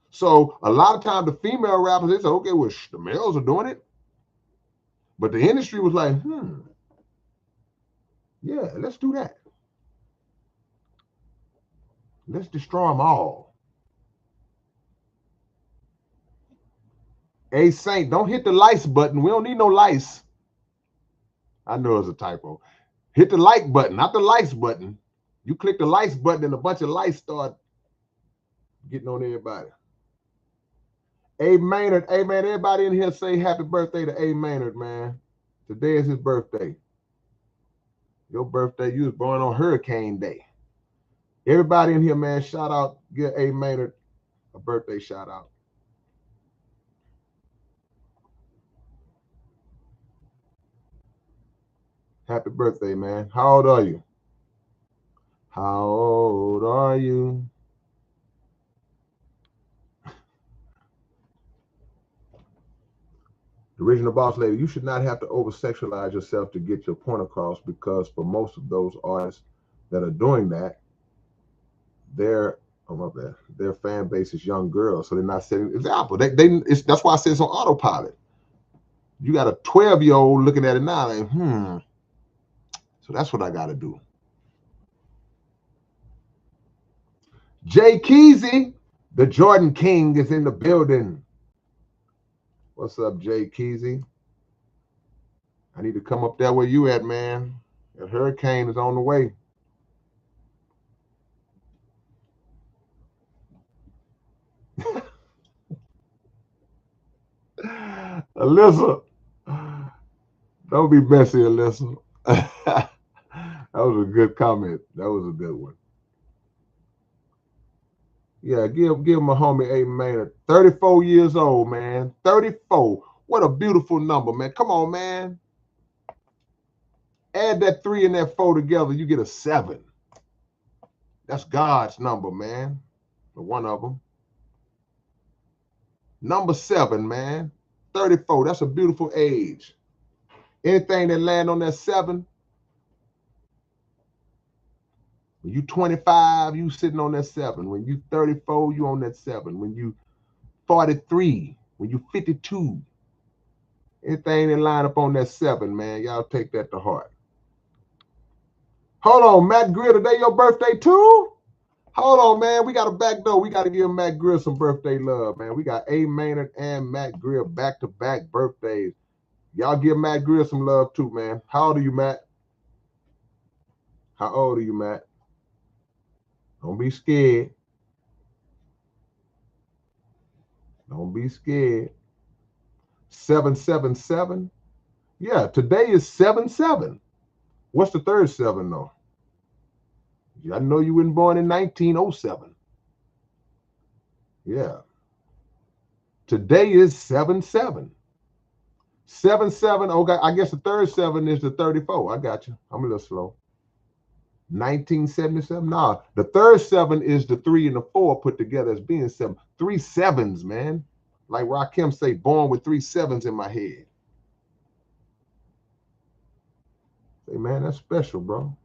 So a lot of times the female rappers, they say, okay, well, the males are doing it. But the industry was like, yeah, let's do that. Let's destroy them all. Hey, Saint, don't hit the lice button. We don't need no lice. I know it's a typo. Hit the like button, not the likes button. You click the likes button and a bunch of lights start getting on everybody. A Maynard, hey man, everybody in here say happy birthday to A Maynard, man. Today is his birthday. Your birthday, you was born on Hurricane Day. Everybody in here, man, shout out, give A Maynard a birthday shout out. Happy birthday, man. How old are you? How old are you? The original boss lady, you should not have to over-sexualize yourself to get your point across, because for most of those artists that are doing that, their fan base is young girls, so they're not setting an example. That's why I say it's on autopilot. You got a 12-year-old looking at it now, like, so that's what I got to do. Jay Keezy, the Jordan King, is in the building. What's up, Jay Keezy? I need to come up there where you at, man. That hurricane is on the way. Alyssa, don't be messy, Alyssa. That was a good comment. That was a good one. Yeah, give my homie A Maynard, 34 years old, man. 34. What a beautiful number, man. Come on, man. Add that 3 and that 4 together, you get a 7. That's God's number, man. One of them. Number 7, man. 34. That's a beautiful age. Anything that land on that 7, when you 25, you sitting on that 7. When you 34, you on that 7. When you 43, when you 52, anything that line up on that 7, man, y'all take that to heart. Hold on, Matt Greer, today your birthday too? Hold on, man. We got a back door. We got to give Matt Greer some birthday love, man. We got A Maynard and Matt Greer back-to-back birthdays. Y'all give Matt Greer some love too, man. How old are you, Matt? How old are you, Matt? Don't be scared. Don't be scared. 777. Yeah, today is 7-7. What's the third 7 though? I know you weren't born in 1907. Yeah. Today is 7-7. 7-7. Okay, I guess the third 7 is the 34. I got you. I'm a little slow. 1977. Nah, the third 7 is the 3 and the 4 put together as being 7. 3 7s, man. Like Rakim say, born with 3 7s in my head. Say, man, that's special, bro.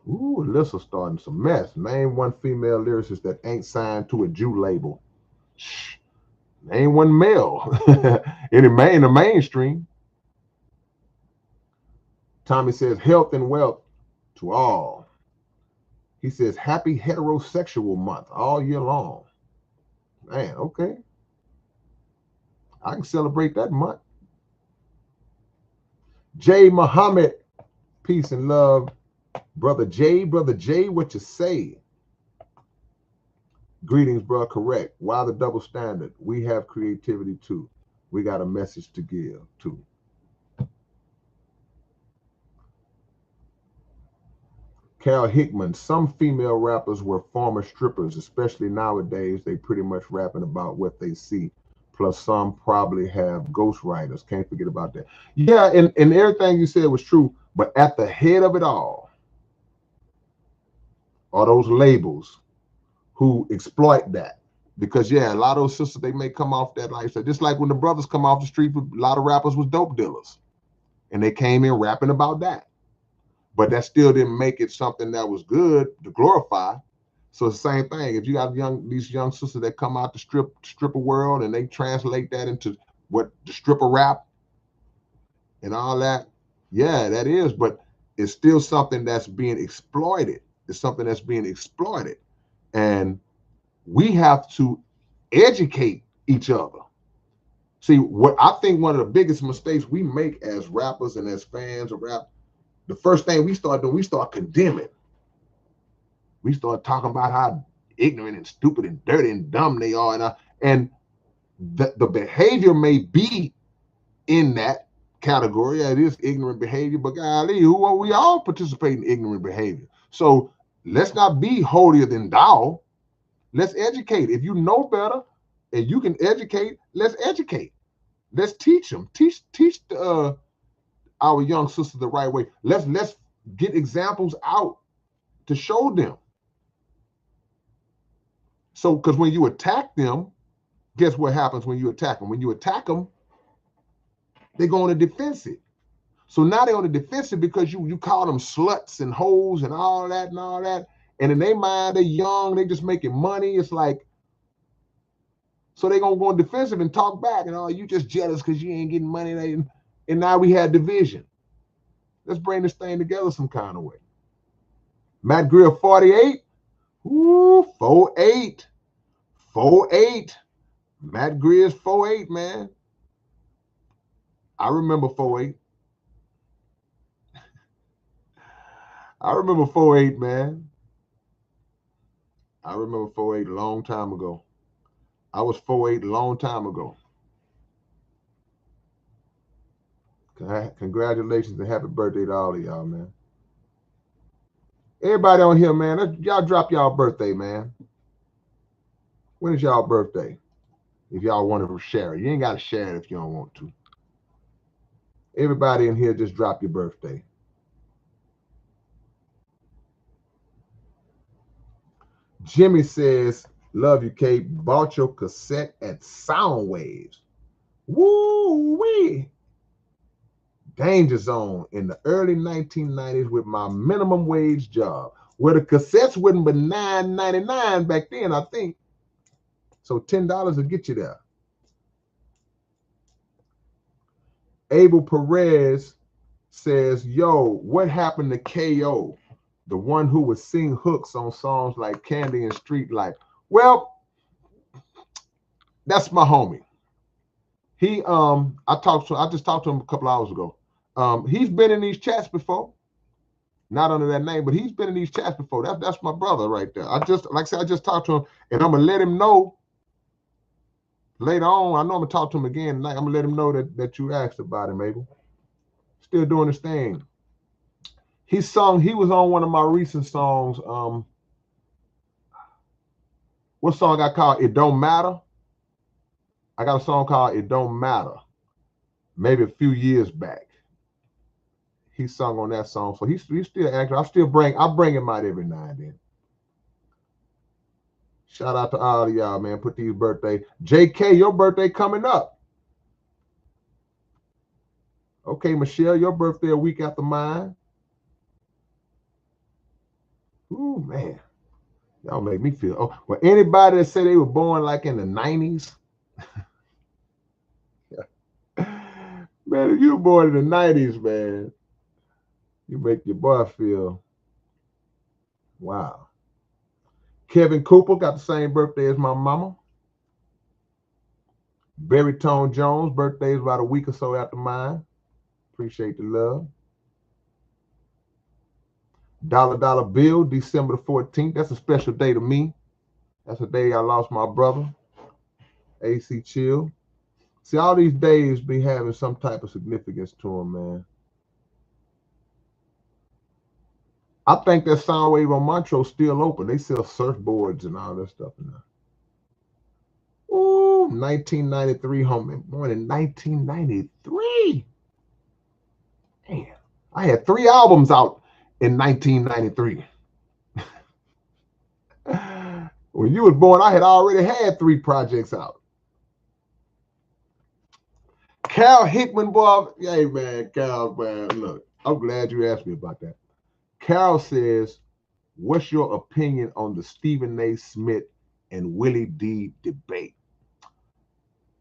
Ooh, Alyssa starting some mess. Name one female lyricist that ain't signed to a Jew label. Shh. Name one male in the mainstream. Tommy says health and wealth to all. He says happy heterosexual month all year long. Man, okay. I can celebrate that month. Jay Muhammad, peace and love. Brother Jay, what you say? Greetings, bro. Correct. Why the double standard? We have creativity too. We got a message to give too. Cal Hickman, some female rappers were former strippers, especially nowadays. They pretty much rapping about what they see. Plus, some probably have ghostwriters. Can't forget about that. Yeah, and everything you said was true. But at the head of it all are those labels who exploit that. Because, yeah, a lot of those sisters, they may come off that lifestyle. Just like when the brothers come off the street, a lot of rappers was dope dealers. And they came in rapping about that. But that still didn't make it something that was good to glorify. So it's the same thing. If you got these young sisters that come out the stripper world and they translate that into what the stripper rap and all that, yeah, that is. But it's still something that's being exploited. It's something that's being exploited. And we have to educate each other See, what I think one of the biggest mistakes we make as rappers and as fans of rap, the first thing we start doing, we start condemning. We start talking about how ignorant and stupid and dirty and dumb they are, and the behavior may be in that category. It is ignorant behavior, but golly, we all participate in ignorant behavior. So let's not be holier than thou. Let's educate. If you know better and you can educate, let's educate. Let's teach them. Teach our young sisters the right way. Let's get examples out to show them. So, because when you attack them, guess what happens when you attack them? When you attack them, they go on the defensive. So now they're on the defensive because you call them sluts and hoes and all that and all that. And in their mind, they're young, they just making money. It's like, so they're gonna go on defensive and talk back and you just jealous because you ain't getting money. And now we had division. Let's bring this thing together some kind of way. Matt Greer 48. Ooh, 4'8". 4'8". Matt Greer's 4'8", man. I remember 4'8". I remember 4'8", man. I remember 4'8" a long time ago. I was 4'8" a long time ago. Congratulations and happy birthday to all of y'all, man. Everybody on here, man, y'all drop y'all birthday, man. When is y'all birthday? If y'all want to share it. You ain't got to share it if you don't want to. Everybody in here, just drop your birthday. Jimmy says, love you, Kate. Bought your cassette at Soundwaves. Woo-wee. Danger Zone in the early 1990s with my minimum wage job. Where the cassettes wouldn't be $9.99 back then, I think. So $10 will get you there. Abel Perez says, yo, what happened to K.O., the one who would sing hooks on songs like Candy and Street Life? Well, that's my homie. He I just talked to him a couple hours ago. He's been in these chats before. Not under that name, but he's been in these chats before. That's my brother right there. I just talked to him, and I'm gonna let him know later on. I know I'm gonna talk to him again tonight. I'm gonna let him know that you asked about him, Abel. Still doing his thing. He was on one of my recent songs. What song I called It Don't Matter? I got a song called It Don't Matter, maybe a few years back. He sung on that song, so he's still active. I bring him out every now and then. Shout out to all of y'all, man. Put these birthday. JK, your birthday coming up. Okay, Michelle, your birthday a week after mine. Ooh, man. Y'all make me feel. Oh, well, anybody that say they were born like in the 90s, man, if you were born in the 90s, man, you make your boy feel, wow. Kevin Cooper got the same birthday as my mama. Baritone Jones, birthday is about a week or so after mine. Appreciate the love. Dollar Bill, December the 14th. That's a special day to me. That's the day I lost my brother, AC Chill. See, all these days be having some type of significance to them, man. I think that Soundwave on Montrose still open. They sell surfboards and all that stuff in there. Ooh, 1993, homie. Born in 1993. Man, I had 3 albums out in 1993. When you was born, I had already had 3 projects out. Cal Hickman, boy. Hey, man, Cal, man, look, I'm glad you asked me about that. Carol says, what's your opinion on the Stephen A. Smith and Willie D debate?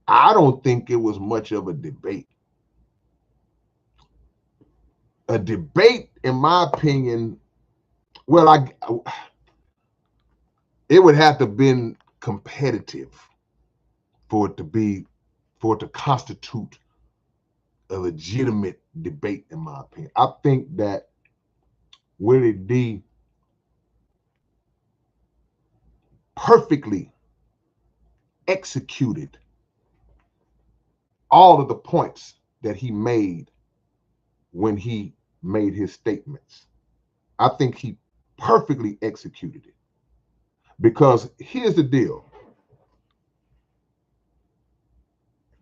I don't think it was much of a debate. A debate, in my opinion, well, it would have to have been competitive for it for it to constitute a legitimate debate, in my opinion. I think that Willie D perfectly executed all of the points that he made when he made his statements. I think he perfectly executed it. Because here's the deal.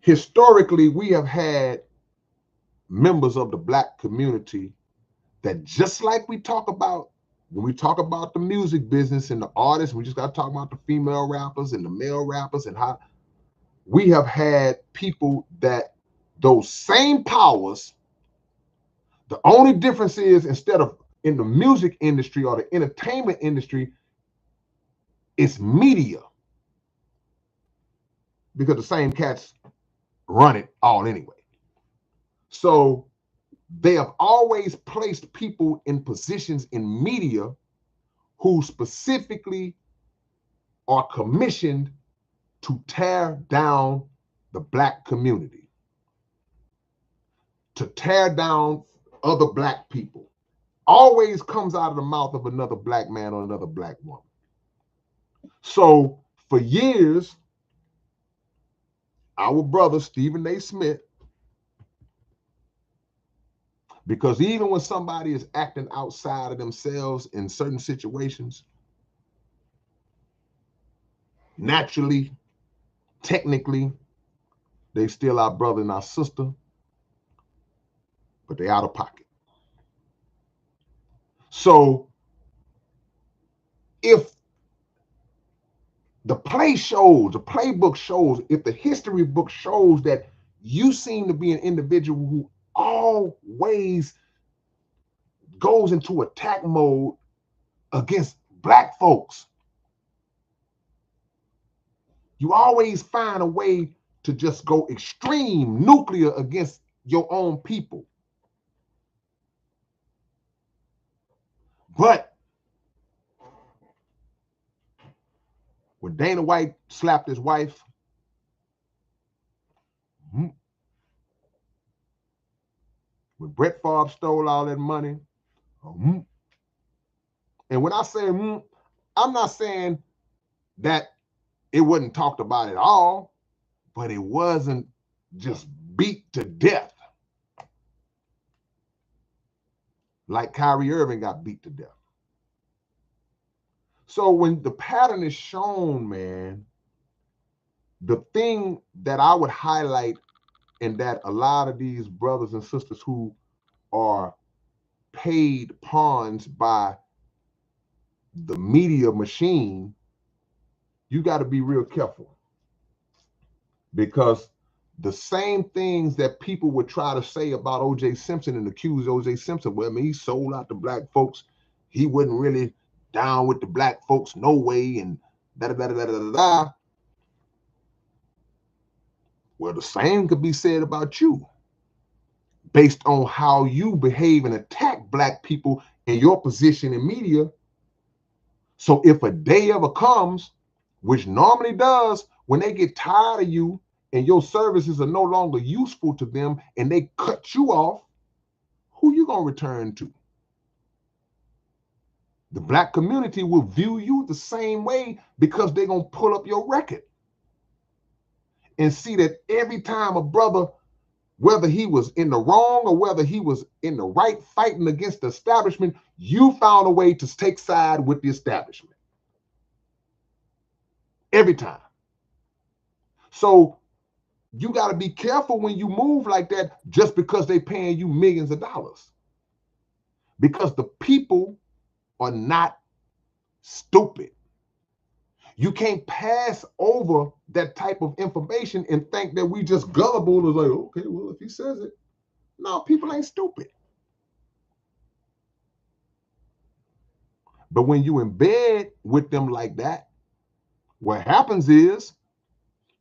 Historically, we have had members of the Black community that, just like we talk about when we talk about the music business and the artists, we just got to talk about the female rappers and the male rappers, and how we have had people that those same powers, the only difference is, instead of in the music industry or the entertainment industry, it's media, because the same cats run it all anyway. So they have always placed people in positions in media who specifically are commissioned to tear down the Black community, to tear down other Black people. Always comes out of the mouth of another Black man or another Black woman. So for years, our brother Stephen A. Smith, because even when somebody is acting outside of themselves in certain situations, naturally, technically, they still our brother and our sister, but they out of pocket. So if the playbook shows, if the history book shows that you seem to be an individual who always goes into attack mode against Black folks, you always find a way to just go extreme nuclear against your own people. But when Dana White slapped his wife, when Brett Favre stole all that money, and when I say I'm not saying that it wasn't talked about at all, but it wasn't just beat to death like Kyrie Irving got beat to death. So when the pattern is shown, man, the thing that I would highlight, and that a lot of these brothers and sisters who are paid pawns by the media machine, you got to be real careful, because the same things that people would try to say about O.J. Simpson and accuse O.J. Simpson, well, I mean, he sold out to Black folks, he wasn't really down with the Black folks, no way, and da-da-da-da-da-da-da. Well, the same could be said about you, based on how you behave and attack Black people in your position in media. So if a day ever comes, which normally does, when they get tired of you and your services are no longer useful to them and they cut you off, who you gonna return to? The Black community will view you the same way, because they're gonna pull up your record and see that every time a brother, whether he was in the wrong or whether he was in the right fighting against the establishment, you found a way to take side with the establishment. Every time. So you got to be careful when you move like that, just because they're paying you millions of dollars. Because the people are not stupid. You can't pass over that type of information and think that we just gullible, is like, okay, well, if he says it. No, people ain't stupid. But when you in bed with them like that, what happens is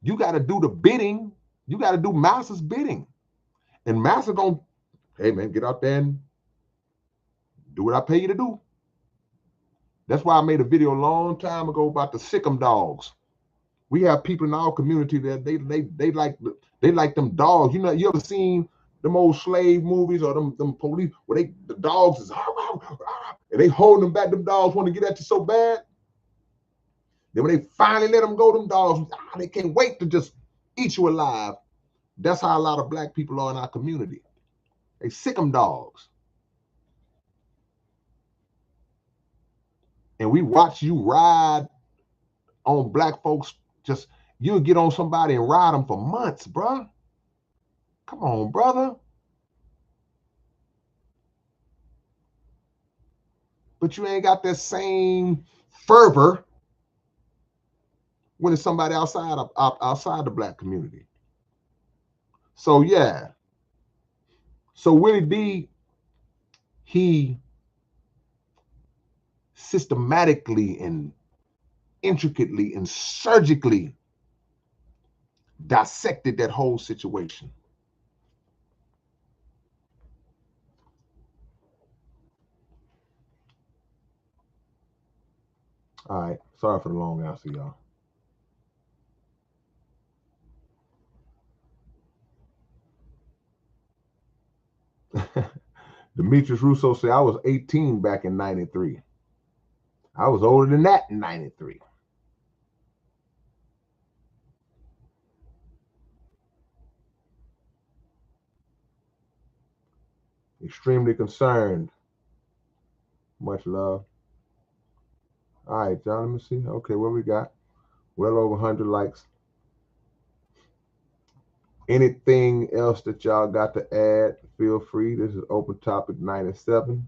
you got to do the bidding. You got to do Master's bidding. And Master gonna, hey man, get out there and do what I pay you to do. That's why I made a video a long time ago about the Sick'em dogs. We have people in our community that they like them dogs. You know, you ever seen them old slave movies or them police where the dogs is and they holding them back, them dogs want to get at you so bad. Then when they finally let them go, them dogs, they can't wait to just eat you alive. That's how a lot of black people are in our community. They sick them dogs. And we watch you ride on black folks. Just you'll get on somebody and ride them for months, bruh. Come on, brother. But you ain't got that same fervor when it's somebody outside the black community. So yeah. So Willie D, he systematically and intricately and surgically dissected that whole situation. All right. Sorry for the long answer, y'all. Demetrius Russo said, I was 18 back in 93. I was older than that in 93. Extremely concerned. Much love. All right, John, let me see. Okay, what we got? Well over 100 likes. Anything else that y'all got to add, feel free. This is Open Topic 97.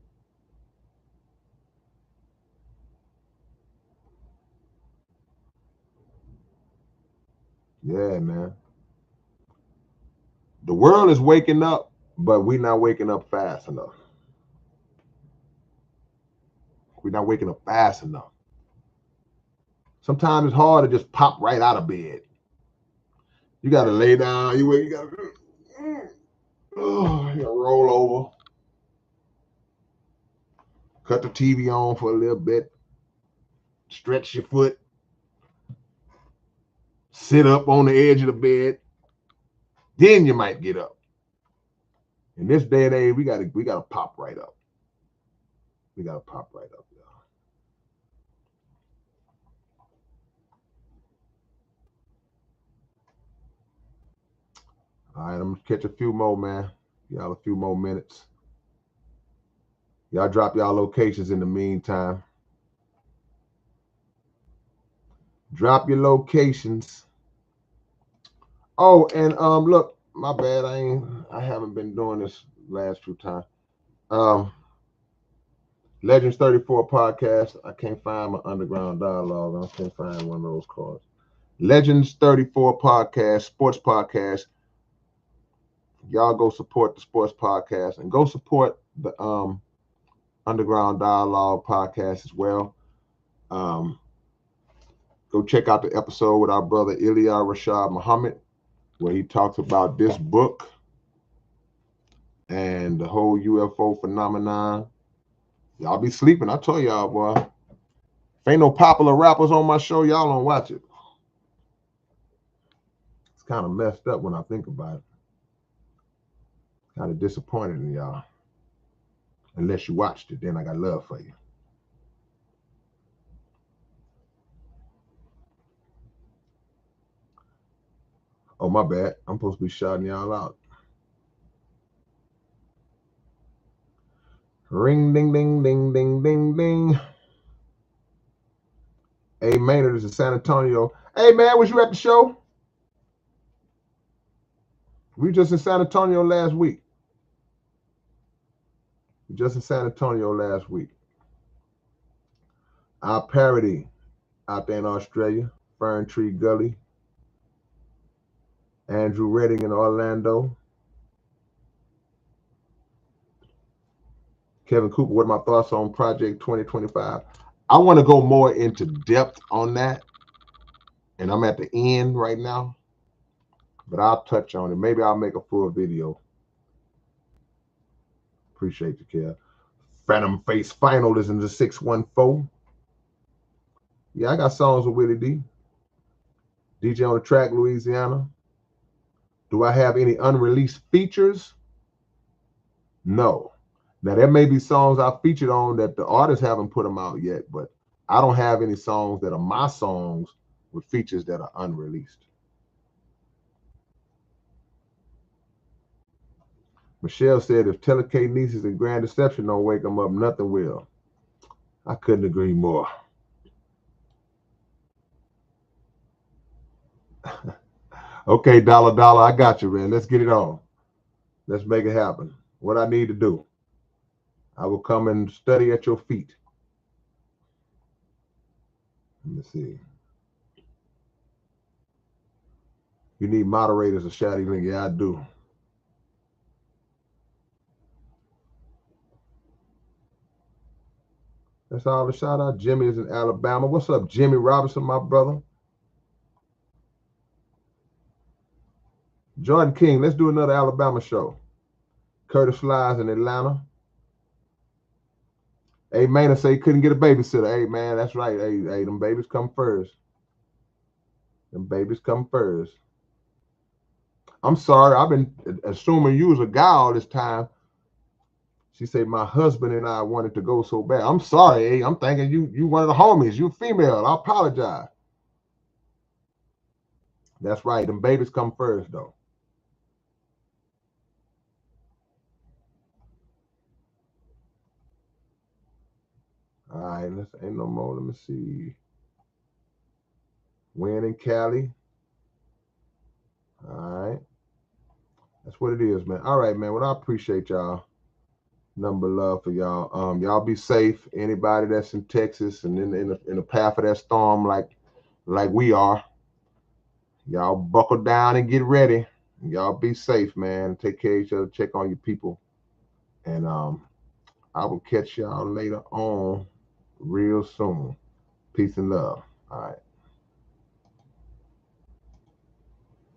Yeah, man. The world is waking up, but we're not waking up fast enough. We're not waking up fast enough. Sometimes it's hard to just pop right out of bed. You got to lay down. You got to roll over. Cut the TV on for a little bit. Stretch your foot. Sit up on the edge of the bed. Then you might get up. In this day and age, we gotta pop right up. We gotta pop right up, y'all. All right, I'm gonna catch a few more, man. Y'all a few more minutes. Y'all drop y'all locations in the meantime. Drop your locations. Oh, and look, my bad. I haven't been doing this last few times. Legends 34 podcast. I can't find my underground dialogue. I can't find one of those cards. Legends 34 podcast, sports podcast. Y'all go support the sports podcast and go support the underground dialogue podcast as well. Go check out the episode with our brother Ilya Rashad Muhammad, where he talks about this book and the whole UFO phenomenon. Y'all be sleeping. I told y'all, boy. If ain't no popular rappers on my show, y'all don't watch it. It's kind of messed up when I think about it. Kind of disappointed in y'all. Unless you watched it, then I got love for you. Oh, my bad. I'm supposed to be shouting y'all out. Ring, ding, ding, ding, ding, ding, ding. Hey, Maynard, this is San Antonio. Hey, man, was you at the show? We just in San Antonio last week. Our parody out there in Australia, Fern Tree Gully. Andrew Redding in Orlando. Kevin Cooper, what are my thoughts on Project 2025? I want to go more into depth on that. And I'm at the end right now. But I'll touch on it. Maybe I'll make a full video. Appreciate you, Kev. Phantom Face Final is in the 614. Yeah, I got songs with Willie D. DJ on the track, Louisiana. Do I have any unreleased features? No. Now, there may be songs I featured on that the artists haven't put them out yet, but I don't have any songs that are my songs with features that are unreleased. Michelle said, if telekinesis and grand deception don't wake them up, nothing will. I couldn't agree more. Okay, Dollar Dollar, I got you, man. Let's get it on. Let's make it happen. What I need to do, I will come and study at your feet. Let me see. You need moderators, a shouty link. Yeah, I do. That's all the shout out. Jimmy is in Alabama. What's up, Jimmy Robinson, my brother? Jordan King, let's do another Alabama show. Curtis Flies in Atlanta. Hey, Maynard say he couldn't get a babysitter. Hey, man, that's right. Hey, them babies come first. Them babies come first. I'm sorry. I've been assuming you was a guy all this time. She said my husband and I wanted to go so bad. I'm sorry. Hey, I'm thinking you one of the homies. You female. I apologize. That's right. Them babies come first, though. All right, ain't no more. Let me see. Win in Cali. All right. That's what it is, man. All right, man. Well, I appreciate y'all. Number love for y'all. Y'all be safe. Anybody that's in Texas and in the path of that storm like we are, y'all buckle down and get ready. Y'all be safe, man. Take care of each other. Check on your people. And I will catch y'all later on real soon. Peace and love. All right.